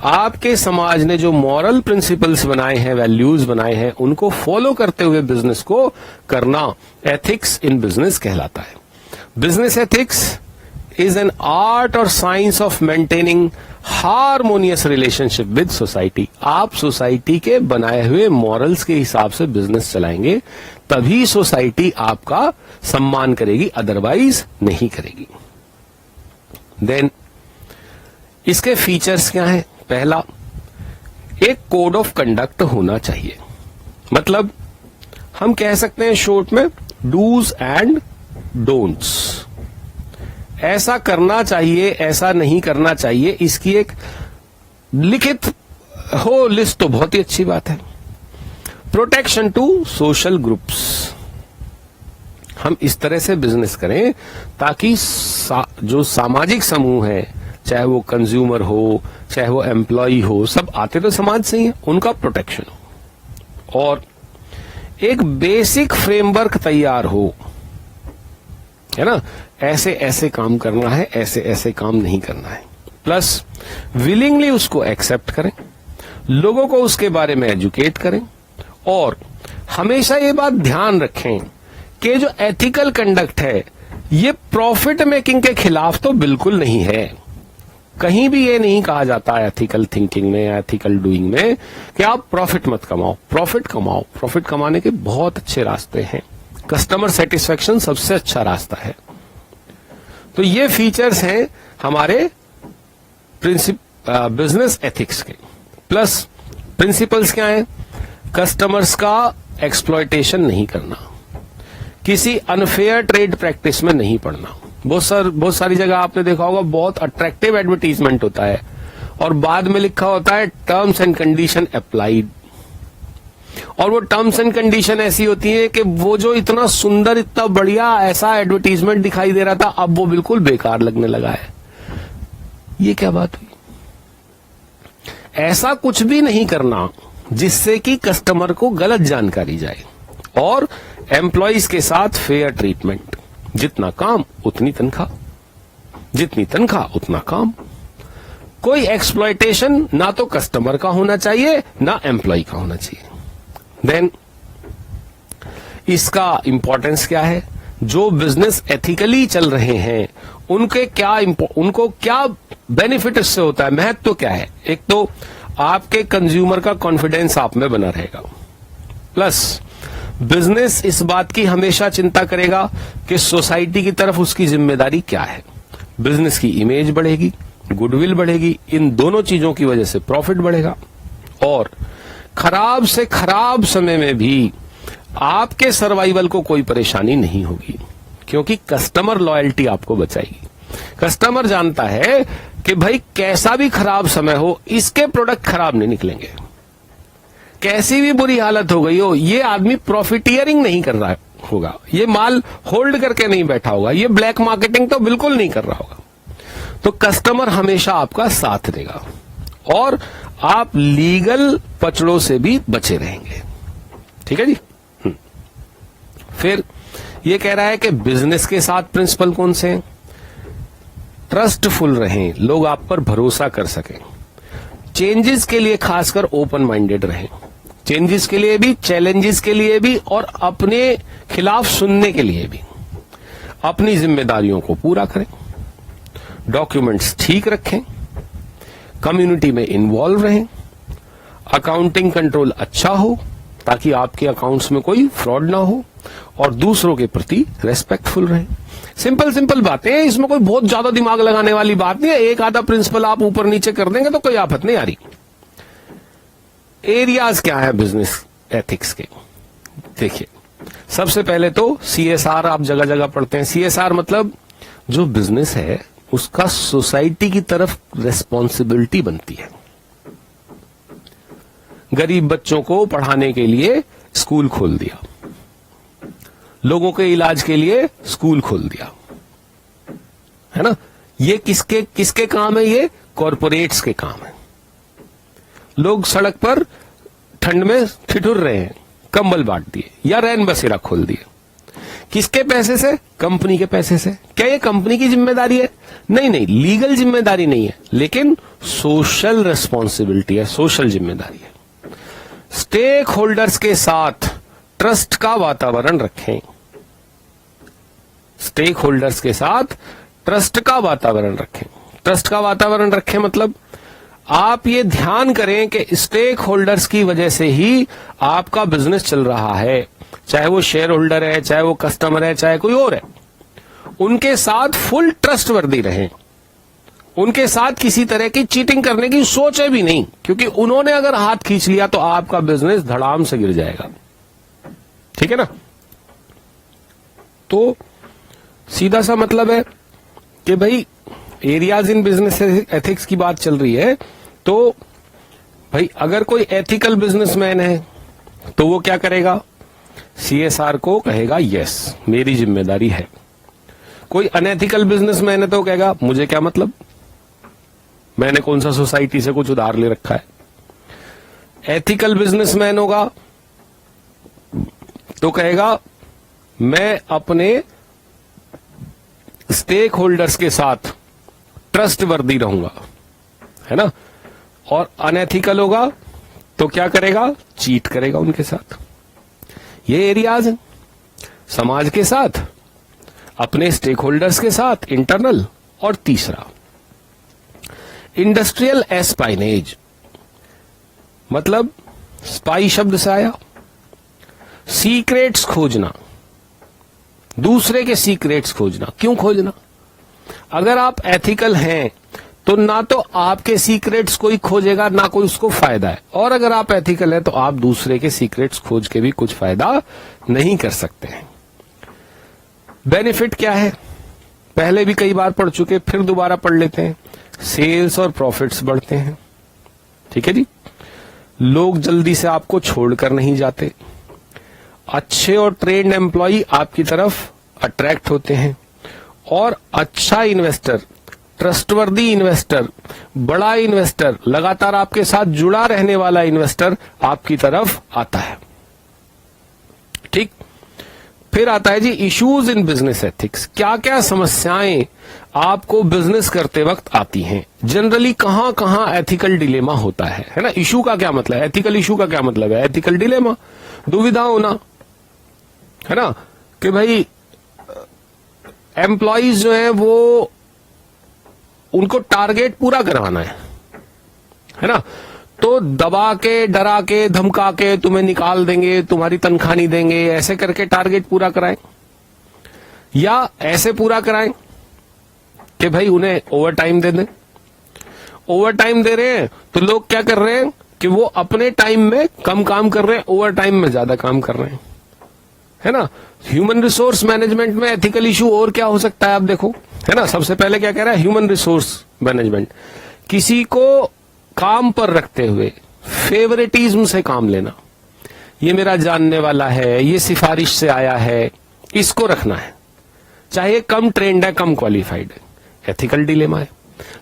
आपके समाज ने जो मॉरल प्रिंसिपल्स बनाए हैं, वैल्यूज बनाए हैं, उनको फॉलो करते हुए बिजनेस को करना एथिक्स इन बिजनेस कहलाता है। Business ethics is an art और science of maintaining harmonious relationship with society. आप सोसाइटी के बनाए हुए मॉरल्स के हिसाब से बिजनेस चलाएंगे तभी सोसाइटी आपका सम्मान करेगी, अदरवाइज नहीं करेगी। देन इसके फीचर्स क्या हैं? पहला, एक कोड ऑफ कंडक्ट होना चाहिए। मतलब हम कह सकते हैं शॉर्ट में डूज एंड डोंट्स। ऐसा करना चाहिए, ऐसा नहीं करना चाहिए, इसकी एक लिखित हो लिस्ट तो बहुत ही अच्छी बात है। Protection to social groups. हम इस तरह से बिजनेस करें ताकि जो सामाजिक समूह है, चाहे वो कंज्यूमर हो, चाहे वो एम्प्लॉय हो, सब आते तो समाज से ही है, उनका प्रोटेक्शन हो। और एक बेसिक फ्रेमवर्क तैयार हो, है ना, ऐसे ऐसे काम करना है, ऐसे ऐसे काम नहीं करना है। प्लस विलिंगली उसको एक्सेप्ट करें, लोगों को उसके बारे में एजुकेट करें। और हमेशा ये बात ध्यान रखें कि जो एथिकल कंडक्ट है ये प्रॉफिट मेकिंग के खिलाफ तो बिल्कुल नहीं है। कहीं भी ये नहीं कहा जाता एथिकल थिंकिंग में या एथिकल डूइंग में कि आप प्रॉफिट मत कमाओ। प्रॉफिट कमाओ, प्रॉफिट कमाने के बहुत अच्छे रास्ते हैं। कस्टमर सेटिस्फेक्शन सबसे अच्छा रास्ता है। तो ये फीचर्स हैं हमारे बिजनेस एथिक्स के। प्लस प्रिंसिपल्स क्या हैं? कस्टमर्स का एक्सप्लॉयटेशन नहीं करना, किसी अनफेयर ट्रेड प्रैक्टिस में नहीं पड़ना। बहुत सारी जगह आपने देखा होगा बहुत अट्रैक्टिव एडवर्टीजमेंट होता है और बाद में लिखा होता है टर्म्स एंड कंडीशन अप्लाइड। और वो टर्म्स एंड कंडीशन ऐसी होती है कि वो जो इतना सुंदर, इतना बढ़िया ऐसा एडवर्टीजमेंट दिखाई दे रहा था, अब वो बिल्कुल बेकार लगने लगा है। ये क्या बात हुई? ऐसा कुछ भी नहीं करना जिससे कि कस्टमर को गलत जानकारी जाए। और एम्प्लॉइज के साथ फेयर ट्रीटमेंट। जितना काम उतनी तनख्वाह, जितनी तनख्वाह उतना काम। कोई एक्सप्लॉयटेशन ना तो कस्टमर का होना चाहिए ना एम्प्लॉय का होना चाहिए। देन इसका इंपॉर्टेंस क्या है? जो बिजनेस एथिकली चल रहे हैं उनको क्या बेनिफिट इससे होता है, महत्व तो क्या है? एक तो आपके कंज्यूमर का कॉन्फिडेंस आप में बना रहेगा। प्लस बिजनेस इस बात की हमेशा चिंता करेगा कि सोसाइटी की तरफ उसकी जिम्मेदारी क्या है। बिजनेस की इमेज बढ़ेगी, गुडविल बढ़ेगी, इन दोनों चीजों की वजह से प्रॉफिट बढ़ेगा। और खराब से खराब समय में भी आपके सर्वाइवल को कोई परेशानी नहीं होगी, क्योंकि कस्टमर लॉयल्टी आपको बचाएगी। कस्टमर जानता है कि भाई कैसा भी खराब समय हो, इसके प्रोडक्ट खराब नहीं निकलेंगे। कैसी भी बुरी हालत हो गई हो, ये आदमी प्रॉफिटियरिंग नहीं कर रहा होगा, ये माल होल्ड करके नहीं बैठा होगा, ये ब्लैक मार्केटिंग तो बिल्कुल नहीं कर रहा होगा। तो कस्टमर हमेशा आपका साथ देगा और आप लीगल पचड़ों से भी बचे रहेंगे। ठीक है जी। फिर ये कह रहा है कि बिजनेस के साथ प्रिंसिपल कौन से हैं? ट्रस्टफुल रहें, लोग आप पर भरोसा कर सकें। चेंजेस के लिए खासकर ओपन माइंडेड रहें, चेंजेस के लिए भी, चैलेंजेस के लिए भी और अपने खिलाफ सुनने के लिए भी। अपनी जिम्मेदारियों को पूरा करें, डॉक्यूमेंट्स ठीक रखें, कम्युनिटी में इन्वॉल्व रहें, अकाउंटिंग कंट्रोल अच्छा हो ताकि आपके अकाउंट्स में कोई फ्रॉड ना हो, और दूसरों के प्रति रेस्पेक्टफुल रहें। सिंपल सिंपल बातें हैं, इसमें कोई बहुत ज्यादा दिमाग लगाने वाली बात नहीं है। एक आधा प्रिंसिपल आप ऊपर नीचे कर देंगे तो कोई आफत नहीं आ रही। एरियाज क्या है बिजनेस एथिक्स के? देखिए, सबसे पहले तो CSR आप जगह जगह पढ़ते हैं। CSR मतलब जो बिजनेस है उसका सोसाइटी की तरफ रेस्पॉन्सिबिलिटी बनती है। गरीब बच्चों को पढ़ाने के लिए स्कूल खोल दिया, लोगों के इलाज के लिए स्कूल खोल दिया, है ना। ये किसके काम है? ये कॉरपोरेट्स के काम है। लोग सड़क पर ठंड में ठिठुर रहे हैं, कंबल बांट दिए या रैन बसेरा खोल दिए। किसके पैसे से? कंपनी के पैसे से। क्या ये कंपनी की जिम्मेदारी है? नहीं नहीं, लीगल जिम्मेदारी नहीं है, लेकिन सोशल रिस्पॉन्सिबिलिटी है, सोशल जिम्मेदारी है। स्टेक होल्डर्स के साथ ट्रस्ट का वातावरण रखें। स्टेक होल्डर्स के साथ ट्रस्ट का वातावरण रखें। ट्रस्ट का वातावरण रखें मतलब आप ये ध्यान करें कि स्टेक होल्डर्स की वजह से ही आपका बिजनेस चल रहा है, चाहे वो शेयर होल्डर है, चाहे वो कस्टमर है, चाहे कोई और है। उनके साथ फुल ट्रस्ट वर्दी रहें। उनके साथ किसी तरह की चीटिंग करने की सोचे भी नहीं, क्योंकि उन्होंने अगर हाथ खींच लिया तो आपका बिजनेस धड़ाम से गिर जाएगा। ठीक है ना? तो सीधा सा मतलब है कि भाई एरियाज इन बिजनेस एथिक्स की बात चल रही है, तो भाई अगर कोई एथिकल बिजनेसमैन है तो वो क्या करेगा? सीएसआर को कहेगा यस मेरी जिम्मेदारी है। कोई अनएथिकल बिजनेसमैन है तो कहेगा मुझे क्या मतलब, मैंने कौन सा सोसाइटी से कुछ उधार ले रखा है। एथिकल बिजनेसमैन होगा तो कहेगा मैं अपने स्टेक होल्डर्स के साथ ट्रस्ट वर्दी रहूंगा, है ना। और अनएथिकल होगा तो क्या करेगा? चीट करेगा उनके साथ। ये एरियाज हैं, समाज के साथ, अपने स्टेक होल्डर्स के साथ इंटरनल। और तीसरा इंडस्ट्रियल एस्पाइनेज, मतलब स्पाई शब्द से आया, सीक्रेट्स खोजना, दूसरे के सीक्रेट्स खोजना। क्यों खोजना? अगर आप एथिकल हैं तो ना तो आपके सीक्रेट्स कोई खोजेगा, ना कोई उसको फायदा है। और अगर आप एथिकल हैं तो आप दूसरे के सीक्रेट्स खोज के भी कुछ फायदा नहीं कर सकते हैं। बेनिफिट क्या है? पहले भी कई बार पढ़ चुके, फिर दोबारा पढ़ लेते हैं। सेल्स और प्रॉफिट्स बढ़ते हैं। ठीक है जी। लोग जल्दी से आपको छोड़कर नहीं जाते। अच्छे और ट्रेन्ड एम्प्लॉय आपकी तरफ अट्रैक्ट होते हैं। और अच्छा इन्वेस्टर, ट्रस्टवर्दी इन्वेस्टर, बड़ा इन्वेस्टर, लगातार आपके साथ जुड़ा रहने वाला इन्वेस्टर आपकी तरफ आता है। ठीक। फिर आता है जी इश्यूज इन बिजनेस एथिक्स। क्या क्या समस्याएं आपको बिजनेस करते वक्त आती हैं? जनरली कहां कहां एथिकल डिलेमा होता है ना। इशू का क्या मतलब है? एथिकल इशू का क्या मतलब है? एथिकल डिलेमा, दुविधा होना, है ना। कि भाई एम्प्लॉइज जो है वो उनको टारगेट पूरा करवाना है ना। तो दबा के, डरा के, धमका के तुम्हें निकाल देंगे, तुम्हारी तनख्वाह नहीं देंगे, ऐसे करके टारगेट पूरा कराएं। या ऐसे पूरा कराएं कि भाई उन्हें ओवर टाइम दे दें। ओवर टाइम दे रहे हैं तो लोग क्या कर रहे हैं कि वो अपने टाइम में कम काम कर रहे हैं, ओवर टाइम में ज्यादा काम कर रहे हैं, है ना। ह्यूमन रिसोर्स मैनेजमेंट में एथिकल इशू और क्या हो सकता है? आप देखो, है ना। सबसे पहले क्या कह रहा है? ह्यूमन रिसोर्स मैनेजमेंट, किसी को काम पर रखते हुए फेवरेटिज्म से काम लेना। ये मेरा जानने वाला है, ये सिफारिश से आया है, इसको रखना है, चाहे कम ट्रेंड है, कम क्वालिफाइड है। एथिकल डिलेमा है।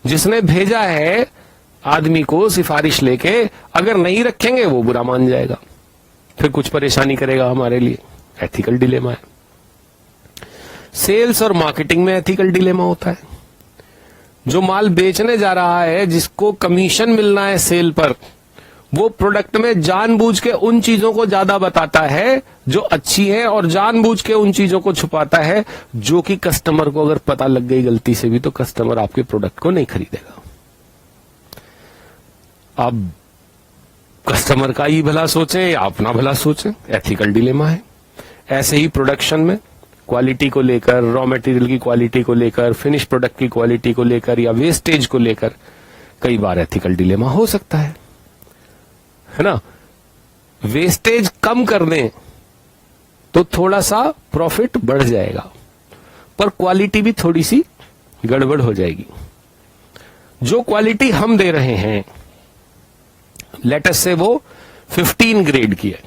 जिसने भेजा है आदमी को सिफारिश लेके, अगर नहीं रखेंगे वो बुरा मान जाएगा, फिर कुछ परेशानी करेगा हमारे लिए। एथिकल डिलेमा है। सेल्स और मार्केटिंग में एथिकल डिलेमा होता है। जो माल बेचने जा रहा है, जिसको कमीशन मिलना है सेल पर, वो प्रोडक्ट में जानबूझ के उन चीजों को ज्यादा बताता है जो अच्छी है, और जानबूझ के उन चीजों को छुपाता है जो कि कस्टमर को अगर पता लग गई गलती से भी तो कस्टमर आपके प्रोडक्ट को नहीं खरीदेगा। अब कस्टमर का ही भला सोचें या अपना भला सोचें, एथिकल डिलेमा है। ऐसे ही प्रोडक्शन में क्वालिटी को लेकर, रॉ मटेरियल की क्वालिटी को लेकर, फिनिश प्रोडक्ट की क्वालिटी को लेकर या वेस्टेज को लेकर कई बार एथिकल डिलेमा हो सकता है ना। वेस्टेज कम कर दें तो थोड़ा सा प्रॉफिट बढ़ जाएगा, पर क्वालिटी भी थोड़ी सी गड़बड़ हो जाएगी। जो क्वालिटी हम दे रहे हैं, लेटेस्ट से वो 15 ग्रेड की है,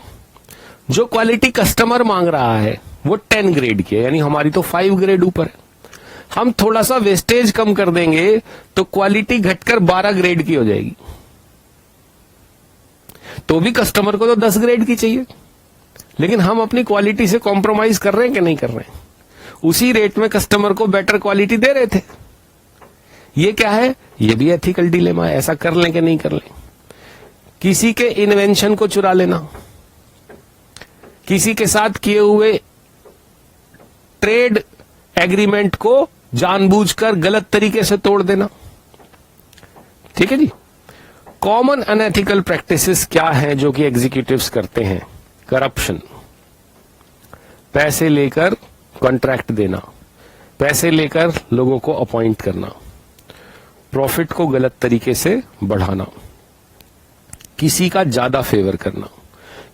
जो क्वालिटी कस्टमर मांग रहा है वो 10 ग्रेड की है, यानी हमारी तो 5 ग्रेड ऊपर है। हम थोड़ा सा वेस्टेज कम कर देंगे तो क्वालिटी घटकर 12 ग्रेड की हो जाएगी, तो भी कस्टमर को तो 10 ग्रेड की चाहिए, लेकिन हम अपनी क्वालिटी से कॉम्प्रोमाइज कर रहे हैं कि नहीं कर रहे हैं? उसी रेट में कस्टमर को बेटर क्वालिटी दे रहे थे। ये क्या है? ये भी एथिकल डिलेमा है। ऐसा कर लें कि नहीं कर लें? किसी के इन्वेंशन को चुरा लेना, किसी के साथ किए हुए ट्रेड एग्रीमेंट को जानबूझकर गलत तरीके से तोड़ देना, ठीक है जी। कॉमन अनएथिकल प्रैक्टिसेस क्या हैं जो कि एग्जीक्यूटिव्स करते हैं? करप्शन, पैसे लेकर कॉन्ट्रैक्ट देना, पैसे लेकर लोगों को अपॉइंट करना, प्रॉफिट को गलत तरीके से बढ़ाना, किसी का ज्यादा फेवर करना,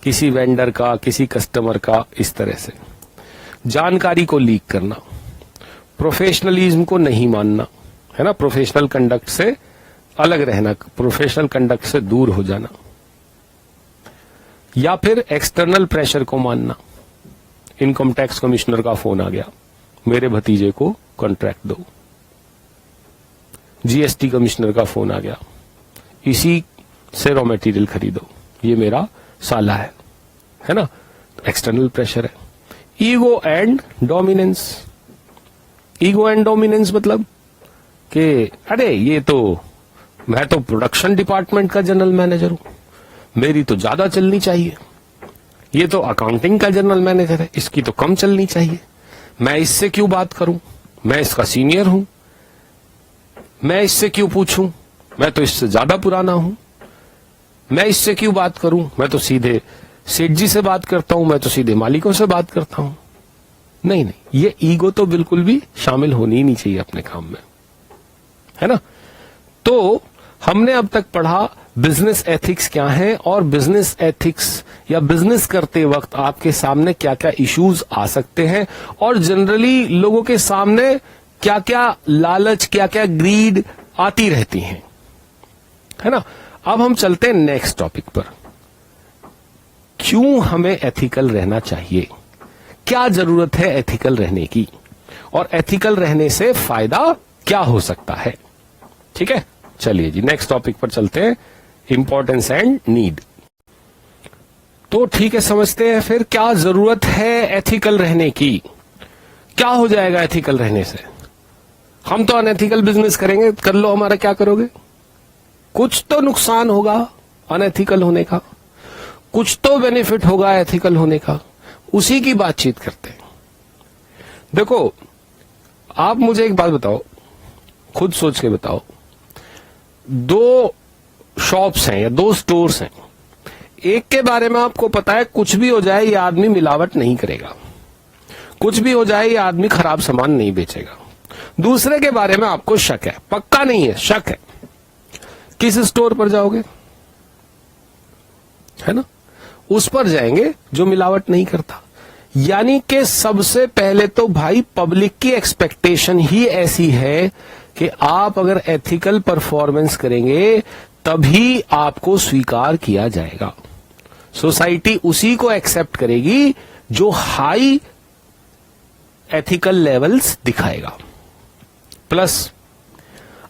किसी वेंडर का, किसी कस्टमर का, इस तरह से जानकारी को लीक करना, प्रोफेशनलिज्म को नहीं मानना, है ना, प्रोफेशनल कंडक्ट से अलग रहना, प्रोफेशनल कंडक्ट से दूर हो जाना, या फिर एक्सटर्नल प्रेशर को मानना। इनकम टैक्स कमिश्नर का फोन आ गया, मेरे भतीजे को कॉन्ट्रैक्ट दो। जीएसटी कमिश्नर का फोन आ गया, इसी से रॉ मटेरियल खरीदो, ये मेरा साला है ना। एक्सटर्नल प्रेशर है। Ego and dominance. Ego and dominance मतलब कि अरे ये तो मैं तो प्रोडक्शन डिपार्टमेंट का जनरल मैनेजर हूं, मेरी तो ज्यादा चलनी चाहिए, ये तो अकाउंटिंग का जनरल मैनेजर है, इसकी तो कम चलनी चाहिए, मैं इससे क्यों बात करूं, मैं इसका सीनियर हूं, मैं इससे क्यों पूछूं, मैं तो इससे ज्यादा पुराना हूं, मैं इससे क्यों बात करूं, मैं तो सीधे सेठ जी से बात करता हूं, मैं तो सीधे मालिकों से बात करता हूं। नहीं, ये ईगो तो बिल्कुल भी शामिल होनी ही नहीं चाहिए अपने काम में, है ना। तो हमने अब तक पढ़ा बिजनेस एथिक्स क्या है, और बिजनेस एथिक्स या बिजनेस करते वक्त आपके सामने क्या क्या इश्यूज आ सकते हैं, और जनरली लोगों के सामने क्या क्या लालच, क्या क्या ग्रीड आती रहती हैं, है ना। अब हम चलते हैं नेक्स्ट टॉपिक पर। क्यों हमें एथिकल रहना चाहिए, क्या जरूरत है एथिकल रहने की, और एथिकल रहने से फायदा क्या हो सकता है। ठीक है, चलिए जी नेक्स्ट टॉपिक पर चलते हैं, इंपॉर्टेंस एंड नीड। तो ठीक है, समझते हैं फिर क्या जरूरत है एथिकल रहने की। क्या हो जाएगा एथिकल रहने से? हम तो अनएथिकल बिजनेस करेंगे, कर लो हमारा, क्या करोगे? कुछ तो नुकसान होगा अनएथिकल होने का, कुछ तो बेनिफिट होगा एथिकल होने का, उसी की बातचीत करते हैं। देखो, आप मुझे एक बात बताओ, खुद सोच के बताओ, दो शॉप्स हैं या दो स्टोर्स हैं, एक के बारे में आपको पता है कुछ भी हो जाए ये आदमी मिलावट नहीं करेगा, कुछ भी हो जाए ये आदमी खराब सामान नहीं बेचेगा। दूसरे के बारे में आपको शक है, पक्का नहीं है, शक है। किस स्टोर पर जाओगे? है ना, उस पर जाएंगे जो मिलावट नहीं करता। यानी कि सबसे पहले तो भाई पब्लिक की एक्सपेक्टेशन ही ऐसी है कि आप अगर एथिकल परफॉर्मेंस करेंगे तभी आपको स्वीकार किया जाएगा। सोसाइटी उसी को एक्सेप्ट करेगी जो हाई एथिकल लेवल्स दिखाएगा। प्लस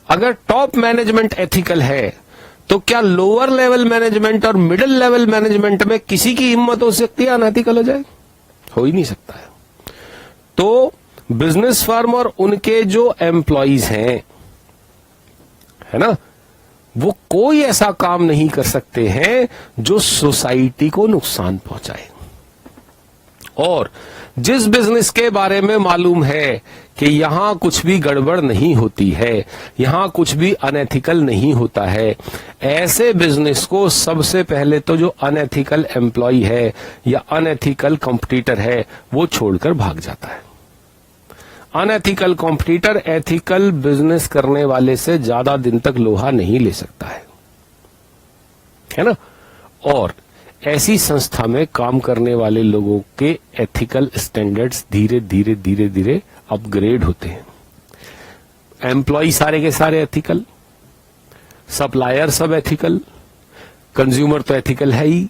अगर टॉप मैनेजमेंट एथिकल है तो क्या लोअर लेवल मैनेजमेंट और मिडिल लेवल मैनेजमेंट में किसी की हिम्मत हो सकती है अनएथिकल हो जाए? हो ही नहीं सकता है। तो बिजनेस फर्म और उनके जो एम्प्लॉइज हैं, है ना, वो कोई ऐसा काम नहीं कर सकते हैं जो सोसाइटी को नुकसान पहुंचाए। और जिस बिजनेस के बारे में मालूम है कि यहां कुछ भी गड़बड़ नहीं होती है, यहां कुछ भी अनएथिकल नहीं होता है, ऐसे बिजनेस को सबसे पहले तो जो अनएथिकल एम्प्लॉय है या अनएथिकल कॉम्पिटिटर है वो छोड़कर भाग जाता है। अनएथिकल कॉम्पिटिटर एथिकल बिजनेस करने वाले से ज्यादा दिन तक लोहा नहीं ले सकता है ना। और ऐसी संस्था में काम करने वाले लोगों के एथिकल स्टैंडर्ड्स धीरे धीरे धीरे धीरे अपग्रेड होते हैं। एम्प्लॉय सारे के सारे एथिकल, सप्लायर सब एथिकल, कंज्यूमर तो एथिकल है ही,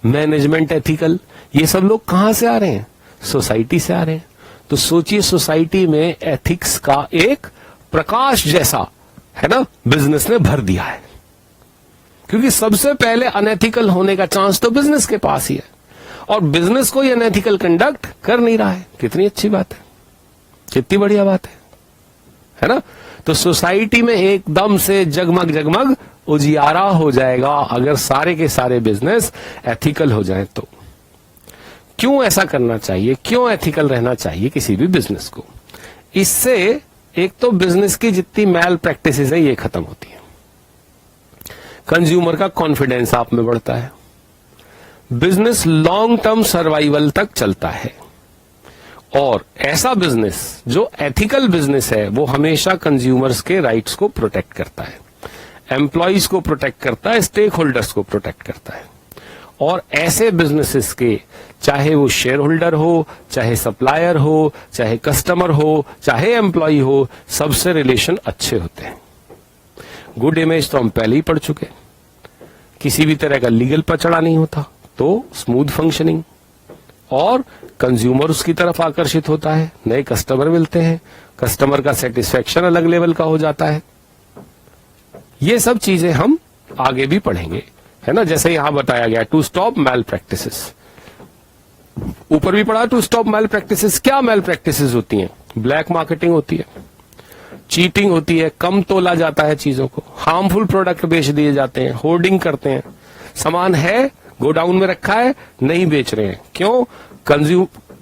मैनेजमेंट एथिकल। ये सब लोग कहां से आ रहे हैं? सोसाइटी से आ रहे हैं। तो सोचिए सोसाइटी में एथिक्स का एक प्रकाश जैसा, है ना, बिजनेस ने भर दिया है। क्योंकि सबसे पहले अनएथिकल होने का चांस तो बिजनेस के पास ही है, और बिजनेस को ये अनएथिकल कंडक्ट कर नहीं रहा है। कितनी अच्छी बात है, कितनी बढ़िया बात है ना। तो सोसाइटी में एकदम से जगमग जगमग उजियारा हो जाएगा अगर सारे के सारे बिजनेस एथिकल हो जाएं। तो क्यों ऐसा करना चाहिए, क्यों एथिकल रहना चाहिए किसी भी बिजनेस को? इससे एक तो बिजनेस की जितनी मैल प्रैक्टिसेस है ये खत्म होती है, कंज्यूमर का कॉन्फिडेंस आप में बढ़ता है, बिजनेस लॉन्ग टर्म सर्वाइवल तक चलता है, और ऐसा बिजनेस जो एथिकल बिजनेस है वो हमेशा कंज्यूमर्स के राइट्स को प्रोटेक्ट करता है, एम्प्लॉइज को प्रोटेक्ट करता है, स्टेक होल्डर्स को प्रोटेक्ट करता है। और ऐसे बिजनेसेस के, चाहे वो शेयर होल्डर हो, चाहे सप्लायर हो, चाहे कस्टमर हो, चाहे एम्प्लॉय हो, सबसे रिलेशन अच्छे होते हैं। गुड इमेज तो हम पहले ही पढ़ चुके, किसी भी तरह का लीगल पचड़ा नहीं होता, तो स्मूथ फंक्शनिंग, और कंज्यूमर उसकी तरफ आकर्षित होता है, नए कस्टमर मिलते हैं, कस्टमर का सेटिस्फेक्शन अलग लेवल का हो जाता है। ये सब चीजें हम आगे भी पढ़ेंगे, है ना। जैसे यहां बताया गया टू स्टॉप मैल प्रैक्टिसेस, ऊपर भी पढ़ा टू स्टॉप मैल प्रैक्टिसेस। क्या मैल प्रैक्टिसेस होती हैं? ब्लैक मार्केटिंग होती है, चीटिंग होती है, कम तोला जाता है चीजों को, हार्मफुल प्रोडक्ट बेच दिए जाते हैं, होर्डिंग करते हैं, सामान है गोडाउन में रखा है नहीं बेच रहे हैं। क्यों?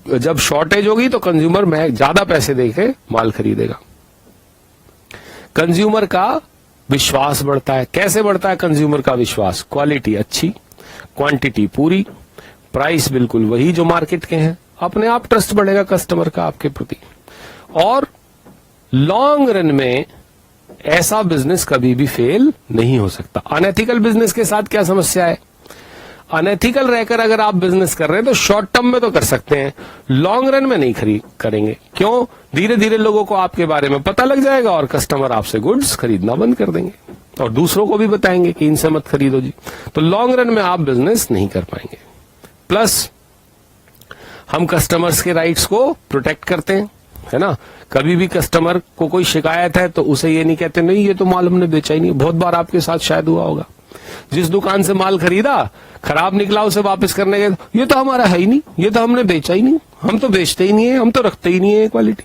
जब शॉर्टेज होगी तो कंज्यूमर ज्यादा पैसे देके माल खरीदेगा, कंज्यूमर का विश्वास बढ़ता है। कैसे बढ़ता है कंज्यूमर का विश्वास? क्वालिटी अच्छी, क्वांटिटी पूरी, प्राइस बिल्कुल वही जो मार्केट के हैं, अपने आप ट्रस्ट बढ़ेगा कस्टमर का आपके प्रति। और लॉन्ग रन में ऐसा बिजनेस कभी भी फेल नहीं हो सकता। अनएथिकल बिजनेस के साथ क्या समस्या है? अनएथिकल रहकर अगर आप बिजनेस कर रहे हैं तो शॉर्ट टर्म में तो कर सकते हैं, लॉन्ग रन में नहीं करेंगे। क्यों? धीरे धीरे लोगों को आपके बारे में पता लग जाएगा और कस्टमर आपसे गुड्स खरीदना बंद कर देंगे और दूसरों को भी बताएंगे कि इनसे मत खरीदो जी। तो लॉन्ग रन में आप बिजनेस नहीं कर पाएंगे। प्लस हम कस्टमर्स के राइट्स को प्रोटेक्ट करते हैं, है ना। कभी भी कस्टमर को कोई शिकायत है तो उसे ये नहीं कहते नहीं ये तो माल हमने बेचा ही नहीं। बहुत बार आपके साथ शायद हुआ होगा, जिस दुकान से माल खरीदा खराब निकला उसे वापस करने गए, ये तो हमारा है ही नहीं, ये तो हमने बेचा ही नहीं, हम तो बेचते ही नहीं है, हम तो रखते ही नहीं है क्वालिटी,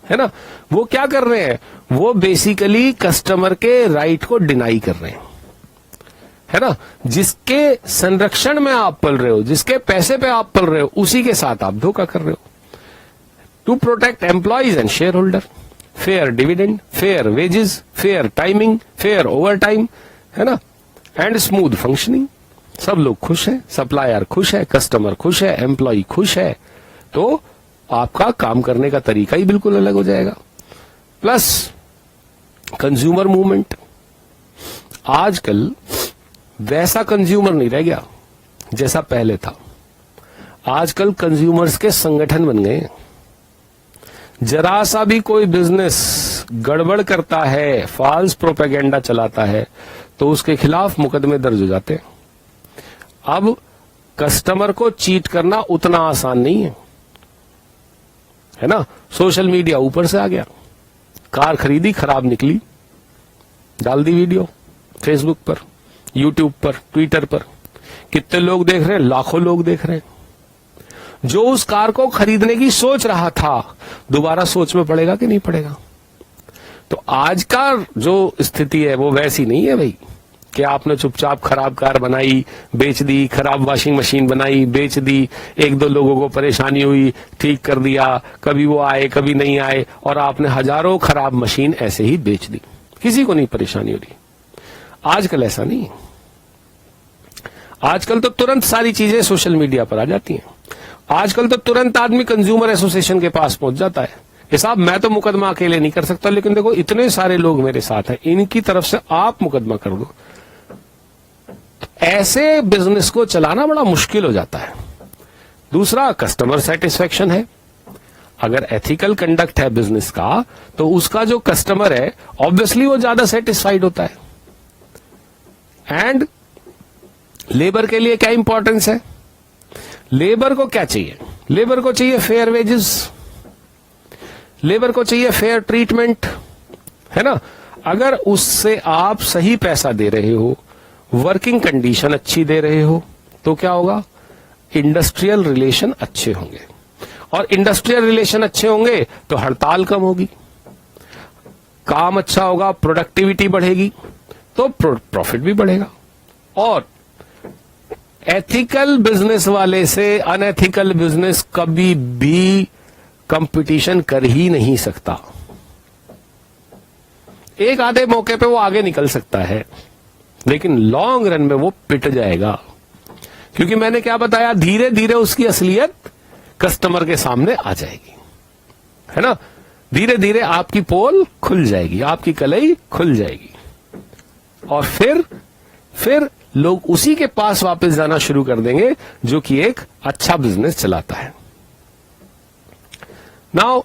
है ना। वो क्या कर रहे हैं? वो बेसिकली कस्टमर के राइट को डिनाई कर रहे हैं, है ना। जिसके संरक्षण में आप पल रहे हो, जिसके पैसे पे आप पल रहे हो, उसी के साथ आप धोखा कर रहे हो। To protect employees and share holder, fair dividend, fair wages, fair timing, fair over time, है ना, एंड स्मूथ फंक्शनिंग। सब लोग खुश हैं, सप्लायर खुश है, कस्टमर खुश है, एम्प्लॉय खुश है, तो आपका काम करने का तरीका ही बिल्कुल अलग हो जाएगा। प्लस कंज्यूमर मूवमेंट, आजकल वैसा कंज्यूमर नहीं रह गया जैसा पहले था। आजकल कंज्यूमर्स के संगठन बन गए। जरा सा भी कोई बिजनेस गड़बड़ करता है, फॉल्स प्रोपेगेंडा चलाता है, तो उसके खिलाफ मुकदमे दर्ज हो जाते हैं। अब कस्टमर को चीट करना उतना आसान नहीं है ना। सोशल मीडिया ऊपर से आ गया, कार खरीदी खराब निकली, डाल दी वीडियो फेसबुक पर, यूट्यूब पर, ट्विटर पर, कितने लोग देख रहे हैं? लाखों लोग देख रहे हैं। जो उस कार को खरीदने की सोच रहा था दोबारा सोच में पड़ेगा कि नहीं पड़ेगा? तो आज का जो स्थिति है वो वैसी नहीं है भाई कि आपने चुपचाप खराब कार बनाई बेच दी, खराब वॉशिंग मशीन बनाई बेच दी, एक दो लोगों को परेशानी हुई ठीक कर दिया, कभी वो आए कभी नहीं आए, और आपने हजारों खराब मशीन ऐसे ही बेच दी, किसी को नहीं परेशानी हो रही। आजकल ऐसा नहीं है। आजकल तो तुरंत सारी चीजें सोशल मीडिया पर आ जाती हैं। आजकल तो तुरंत आदमी कंज्यूमर एसोसिएशन के पास पहुंच जाता है कि साहब मैं तो मुकदमा अकेले नहीं कर सकता, लेकिन देखो इतने सारे लोग मेरे साथ हैं, इनकी तरफ से आप मुकदमा कर दो। ऐसे बिजनेस को चलाना बड़ा मुश्किल हो जाता है। दूसरा कस्टमर सेटिस्फेक्शन है। अगर एथिकल कंडक्ट है बिजनेस का तो उसका जो कस्टमर है ऑब्वियसली वो ज्यादा सेटिस्फाइड होता है। एंड लेबर के लिए क्या इंपॉर्टेंस है? लेबर को क्या चाहिए? लेबर को चाहिए फेयर वेजेस, लेबर को चाहिए फेयर ट्रीटमेंट, है ना। अगर उससे आप सही पैसा दे रहे हो, वर्किंग कंडीशन अच्छी दे रहे हो, तो क्या होगा, इंडस्ट्रियल रिलेशन अच्छे होंगे, और इंडस्ट्रियल रिलेशन अच्छे होंगे तो हड़ताल कम होगी, काम अच्छा होगा, प्रोडक्टिविटी बढ़ेगी, तो प्रॉफिट भी बढ़ेगा। और एथिकल बिजनेस वाले से अनएथिकल बिजनेस कभी भी कंपटीशन कर ही नहीं सकता। एक आधे मौके पे वो आगे निकल सकता है, लेकिन लॉन्ग रन में वो पिट जाएगा, क्योंकि मैंने क्या बताया, धीरे धीरे उसकी असलियत कस्टमर के सामने आ जाएगी, है ना। धीरे धीरे आपकी पोल खुल जाएगी, आपकी कलई खुल जाएगी, और फिर लोग उसी के पास वापस जाना शुरू कर देंगे जो कि एक अच्छा बिजनेस चलाता है। Now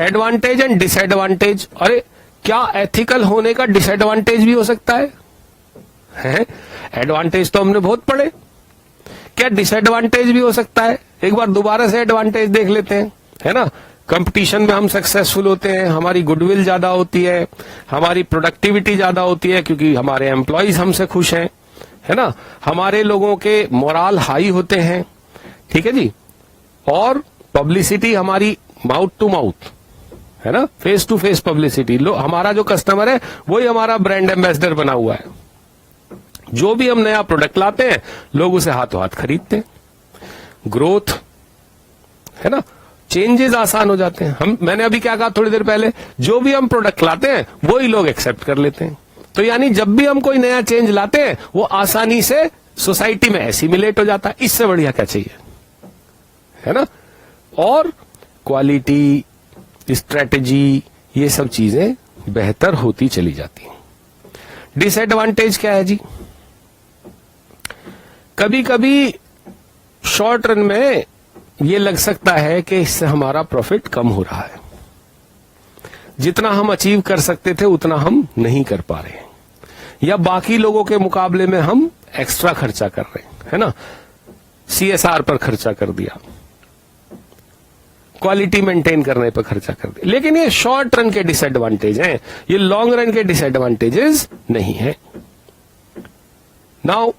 advantage and disadvantage. अरे क्या एथिकल होने का डिसएडवांटेज भी हो सकता है? एडवांटेज तो हमने बहुत पढ़े, क्या डिसएडवांटेज भी हो सकता है? एक बार दोबारा से एडवांटेज देख लेते हैं, है ना। कंपटीशन में हम सक्सेसफुल होते हैं, हमारी गुडविल ज्यादा होती है, हमारी प्रोडक्टिविटी ज्यादा होती है क्योंकि हमारे एम्प्लॉयज हमसे खुश हैं, है ना। हमारे लोगों के मोराल हाई होते हैं, ठीक है जी। और पब्लिसिटी हमारी माउथ टू माउथ, है ना, फेस टू फेस पब्लिसिटी। हमारा जो कस्टमर है वही हमारा ब्रांड एम्बेसडर बना हुआ है। जो भी हम नया प्रोडक्ट लाते हैं लोग उसे हाथों हाथ खरीदते हैं। ग्रोथ, है ना, चेंजेस आसान हो जाते हैं। मैंने अभी क्या कहा थोड़ी देर पहले, जो भी हम प्रोडक्ट लाते हैं वही लोग एक्सेप्ट कर लेते हैं। तो यानी जब भी हम कोई नया चेंज लाते हैं वो आसानी से सोसाइटी में एसिमिलेट हो जाता है। इससे बढ़िया क्या चाहिए, है ना। और क्वालिटी, स्ट्रेटेजी, ये सब चीजें बेहतर होती चली जाती हैं। डिसएडवांटेज क्या है जी? कभी कभी शॉर्ट रन में ये लग सकता है कि इससे हमारा प्रॉफिट कम हो रहा है, जितना हम अचीव कर सकते थे उतना हम नहीं कर पा रहे हैं, या बाकी लोगों के मुकाबले में हम एक्स्ट्रा खर्चा कर रहे हैं, है ना। CSR पर खर्चा कर दिया, क्वालिटी मेंटेन करने पर खर्चा कर दिया। लेकिन ये शॉर्ट रन के डिसएडवांटेज हैं, ये लॉन्ग रन के डिसएडवांटेजेस नहीं है। Now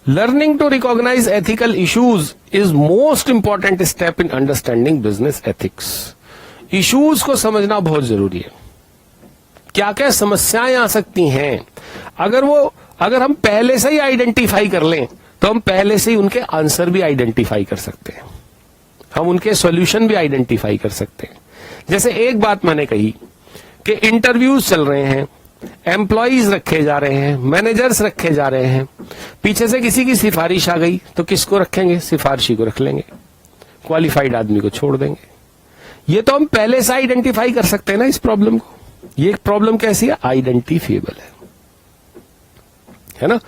learning to recognize ethical issues is most important step in understanding business ethics. Issues को समझना बहुत जरूरी है, क्या क्या समस्याएं आ सकती हैं। अगर हम पहले से ही आइडेंटिफाई कर लें तो हम पहले से ही उनके आंसर भी आइडेंटिफाई कर सकते हैं, हम उनके सॉल्यूशन भी आइडेंटिफाई कर सकते हैं। जैसे एक बात मैंने कही कि इंटरव्यूज चल रहे हैं, एम्प्लॉइज रखे जा रहे हैं, मैनेजर्स रखे जा रहे हैं, पीछे से किसी की सिफारिश आ गई तो किसको रखेंगे? सिफारिशी को रख लेंगे, क्वालिफाइड आदमी को छोड़ देंगे। ये तो हम पहले से आइडेंटिफाई कर सकते हैं ना इस प्रॉब्लम को। ये एक प्रॉब्लम कैसी है? आइडेंटिफिएबल है ना।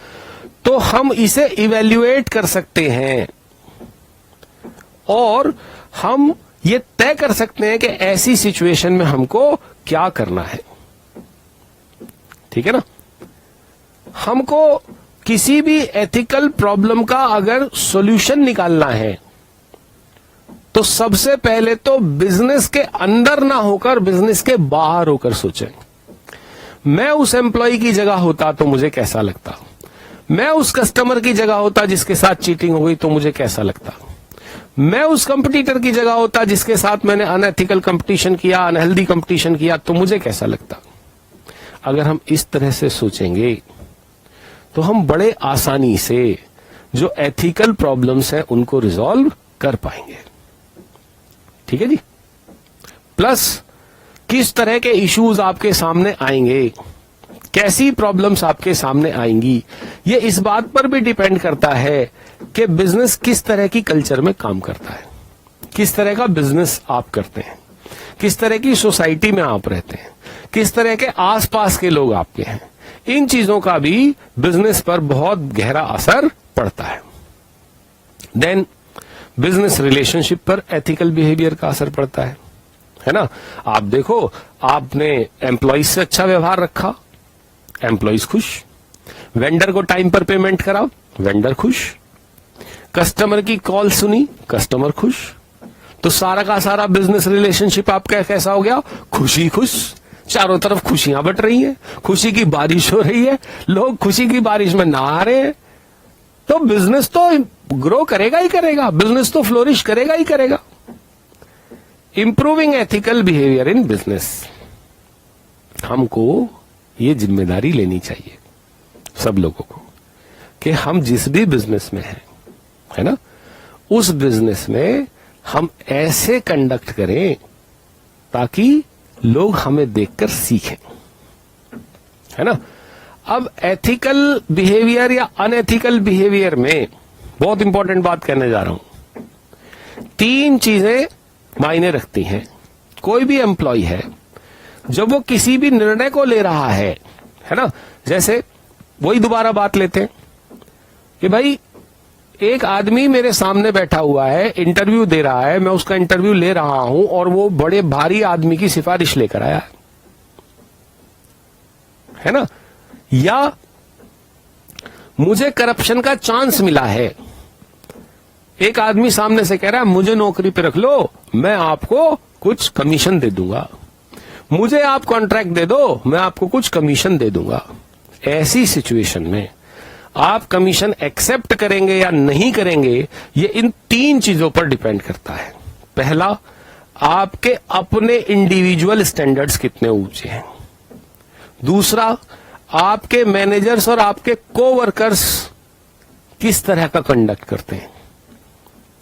तो हम इसे इवेल्युएट कर सकते हैं और हम ये तय कर सकते हैं कि ऐसी सिचुएशन में हमको क्या करना है, ठीक है ना। हमको किसी भी एथिकल प्रॉब्लम का अगर सॉल्यूशन निकालना है तो सबसे पहले तो बिजनेस के अंदर ना होकर बिजनेस के बाहर होकर सोचें। मैं उस एम्प्लॉय की जगह होता तो मुझे कैसा लगता, मैं उस कस्टमर की जगह होता जिसके साथ चीटिंग हो गई तो मुझे कैसा लगता, मैं उस कंपटीटर की जगह होता जिसके साथ मैंने अनएथिकल कंपटीशन किया, अनहेल्दी कंपटीशन किया तो मुझे कैसा लगता। अगर हम इस तरह से सोचेंगे तो हम बड़े आसानी से जो एथिकल प्रॉब्लम्स हैं उनको रिजॉल्व कर पाएंगे, ठीक है जी। प्लस किस तरह के इश्यूज आपके सामने आएंगे, कैसी प्रॉब्लम्स आपके सामने आएंगी, ये इस बात पर भी डिपेंड करता है कि बिजनेस किस तरह की कल्चर में काम करता है, किस तरह का बिजनेस आप करते हैं, किस तरह की सोसाइटी में आप रहते हैं, किस तरह के आसपास के लोग आपके हैं। इन चीजों का भी बिजनेस पर बहुत गहरा असर पड़ता है। देन बिजनेस रिलेशनशिप पर एथिकल बिहेवियर का असर पड़ता है ना। आप देखो, आपने एम्प्लॉइज से अच्छा व्यवहार रखा, एम्प्लॉइज खुश, वेंडर को टाइम पर पेमेंट करा, वेंडर खुश, कस्टमर की कॉल सुनी, कस्टमर खुश, तो सारा का सारा बिजनेस रिलेशनशिप आपका कैसा हो गया? खुशी खुश, चारों तरफ खुशियां बट रही हैं, खुशी की बारिश हो रही है, लोग खुशी की बारिश में नहा रहे हैं, तो बिजनेस तो ग्रो करेगा ही करेगा, बिजनेस तो फ्लोरिश करेगा ही करेगा। Improving ethical behaviour in business, हमको ये जिम्मेदारी लेनी चाहिए सब लोगों को कि हम जिस भी बिजनेस में हैं, है ना, उस बिजनेस में हम ऐसे कंडक्ट करें ताकि लोग हमें देखकर सीखें, है ना। अब एथिकल बिहेवियर या अनएथिकल बिहेवियर में बहुत इंपॉर्टेंट बात कहने जा रहा हूं। 3 चीजें मायने रखती हैं। कोई भी एम्प्लॉय है, जब वो किसी भी निर्णय को ले रहा है ना, जैसे वही दोबारा बात लेते हैं कि भाई एक आदमी मेरे सामने बैठा हुआ है, इंटरव्यू दे रहा है, मैं उसका इंटरव्यू ले रहा हूं और वो बड़े भारी आदमी की सिफारिश लेकर आया है ना, या मुझे करप्शन का चांस मिला है, एक आदमी सामने से कह रहा है मुझे नौकरी पे रख लो, मैं आपको कुछ कमीशन दे दूंगा, मुझे आप कॉन्ट्रैक्ट दे दो, मैं आपको कुछ कमीशन दे दूंगा। ऐसी सिचुएशन में आप कमीशन एक्सेप्ट करेंगे या नहीं करेंगे, ये इन 3 चीजों पर डिपेंड करता है। पहला, आपके अपने इंडिविजुअल स्टैंडर्ड्स कितने ऊंचे हैं। दूसरा, आपके मैनेजर्स और आपके कोवर्कर्स किस तरह का कंडक्ट करते हैं।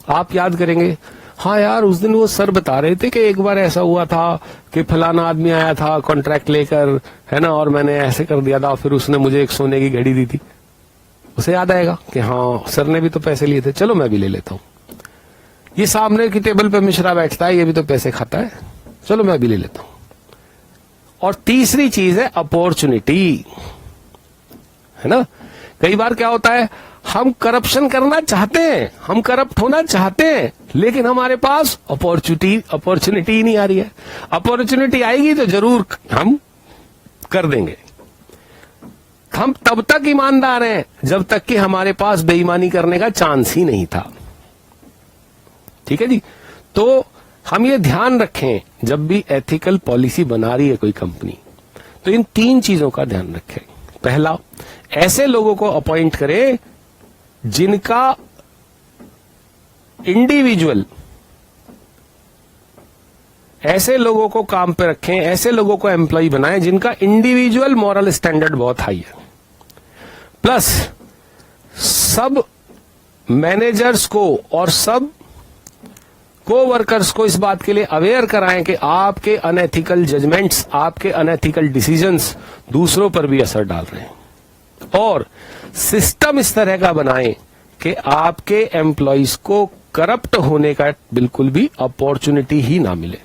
आप याद करेंगे, हाँ यार उस दिन वो सर बता रहे थे कि एक बार ऐसा हुआ था कि फलाना आदमी आया था कॉन्ट्रैक्ट लेकर, है ना, और मैंने ऐसे कर दिया था, फिर उसने मुझे एक सोने की घड़ी दी थी। उसे याद आएगा कि हाँ सर ने भी तो पैसे लिए थे, चलो मैं भी ले लेता हूं। ये सामने की टेबल पे मिश्रा बैठता है, ये भी तो पैसे खाता है, चलो मैं भी ले लेता हूं। और तीसरी चीज है अपॉर्चुनिटी, है ना। कई बार क्या होता है, हम करप्शन करना चाहते हैं, हम करप्ट होना चाहते हैं, लेकिन हमारे पास अपॉर्चुनिटी ही नहीं आ रही है। अपॉर्चुनिटी आएगी तो जरूर हम कर देंगे। हम तब तक ईमानदार हैं जब तक कि हमारे पास बेईमानी करने का चांस ही नहीं था। ठीक है जी। तो हम ये ध्यान रखें, जब भी एथिकल पॉलिसी बना रही है कोई कंपनी, तो इन 3 चीजों का ध्यान रखें। पहला, ऐसे लोगों को अपॉइंट करें जिनका इंडिविजुअल, ऐसे लोगों को काम पे रखें, ऐसे लोगों को एम्प्लॉय बनाएं जिनका इंडिविजुअल मॉरल स्टैंडर्ड बहुत हाई है। प्लस सब मैनेजर्स को और सब को-वर्कर्स को इस बात के लिए अवेयर कराएं कि आपके अनएथिकल जजमेंट्स, आपके अनएथिकल डिसीजंस दूसरों पर भी असर डाल रहे हैं, और सिस्टम इस तरह का बनाएं कि आपके एम्प्लॉइज को करप्ट होने का बिल्कुल भी अपॉर्चुनिटी ही ना मिले,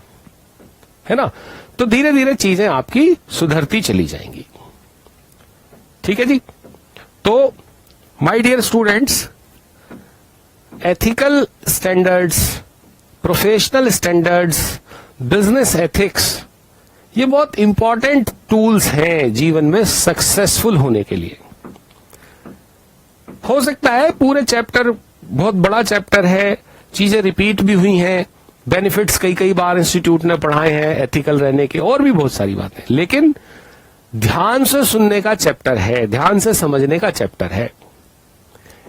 है ना। तो धीरे धीरे चीजें आपकी सुधरती चली जाएंगी। ठीक है जी। तो my dear students, ethical standards, professional standards, business ethics, ये बहुत इंपॉर्टेंट टूल्स हैं जीवन में सक्सेसफुल होने के लिए। हो सकता है पूरे चैप्टर, बहुत बड़ा चैप्टर है, चीजें रिपीट भी हुई हैं, बेनिफिट्स कई बार इंस्टीट्यूट ने पढ़ाए हैं एथिकल रहने के, और भी बहुत सारी बातें, लेकिन ध्यान से सुनने का चैप्टर है, ध्यान से समझने का चैप्टर है।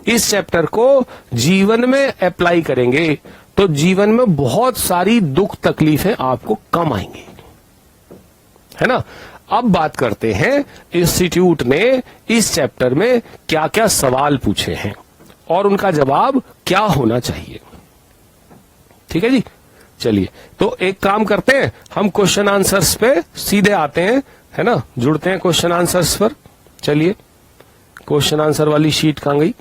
इस चैप्टर को जीवन में अप्लाई करेंगे तो जीवन में बहुत सारी दुख तकलीफें आपको कम आएंगी, है ना। अब बात करते हैं इंस्टीट्यूट ने इस चैप्टर में क्या क्या सवाल पूछे हैं और उनका जवाब क्या होना चाहिए। ठीक है जी। चलिए, तो एक काम करते हैं, हम क्वेश्चन आंसर्स पे सीधे आते हैं, है ना, जुड़ते हैं क्वेश्चन आंसर्स पर। चलिए, क्वेश्चन आंसर वाली शीट कहां गई?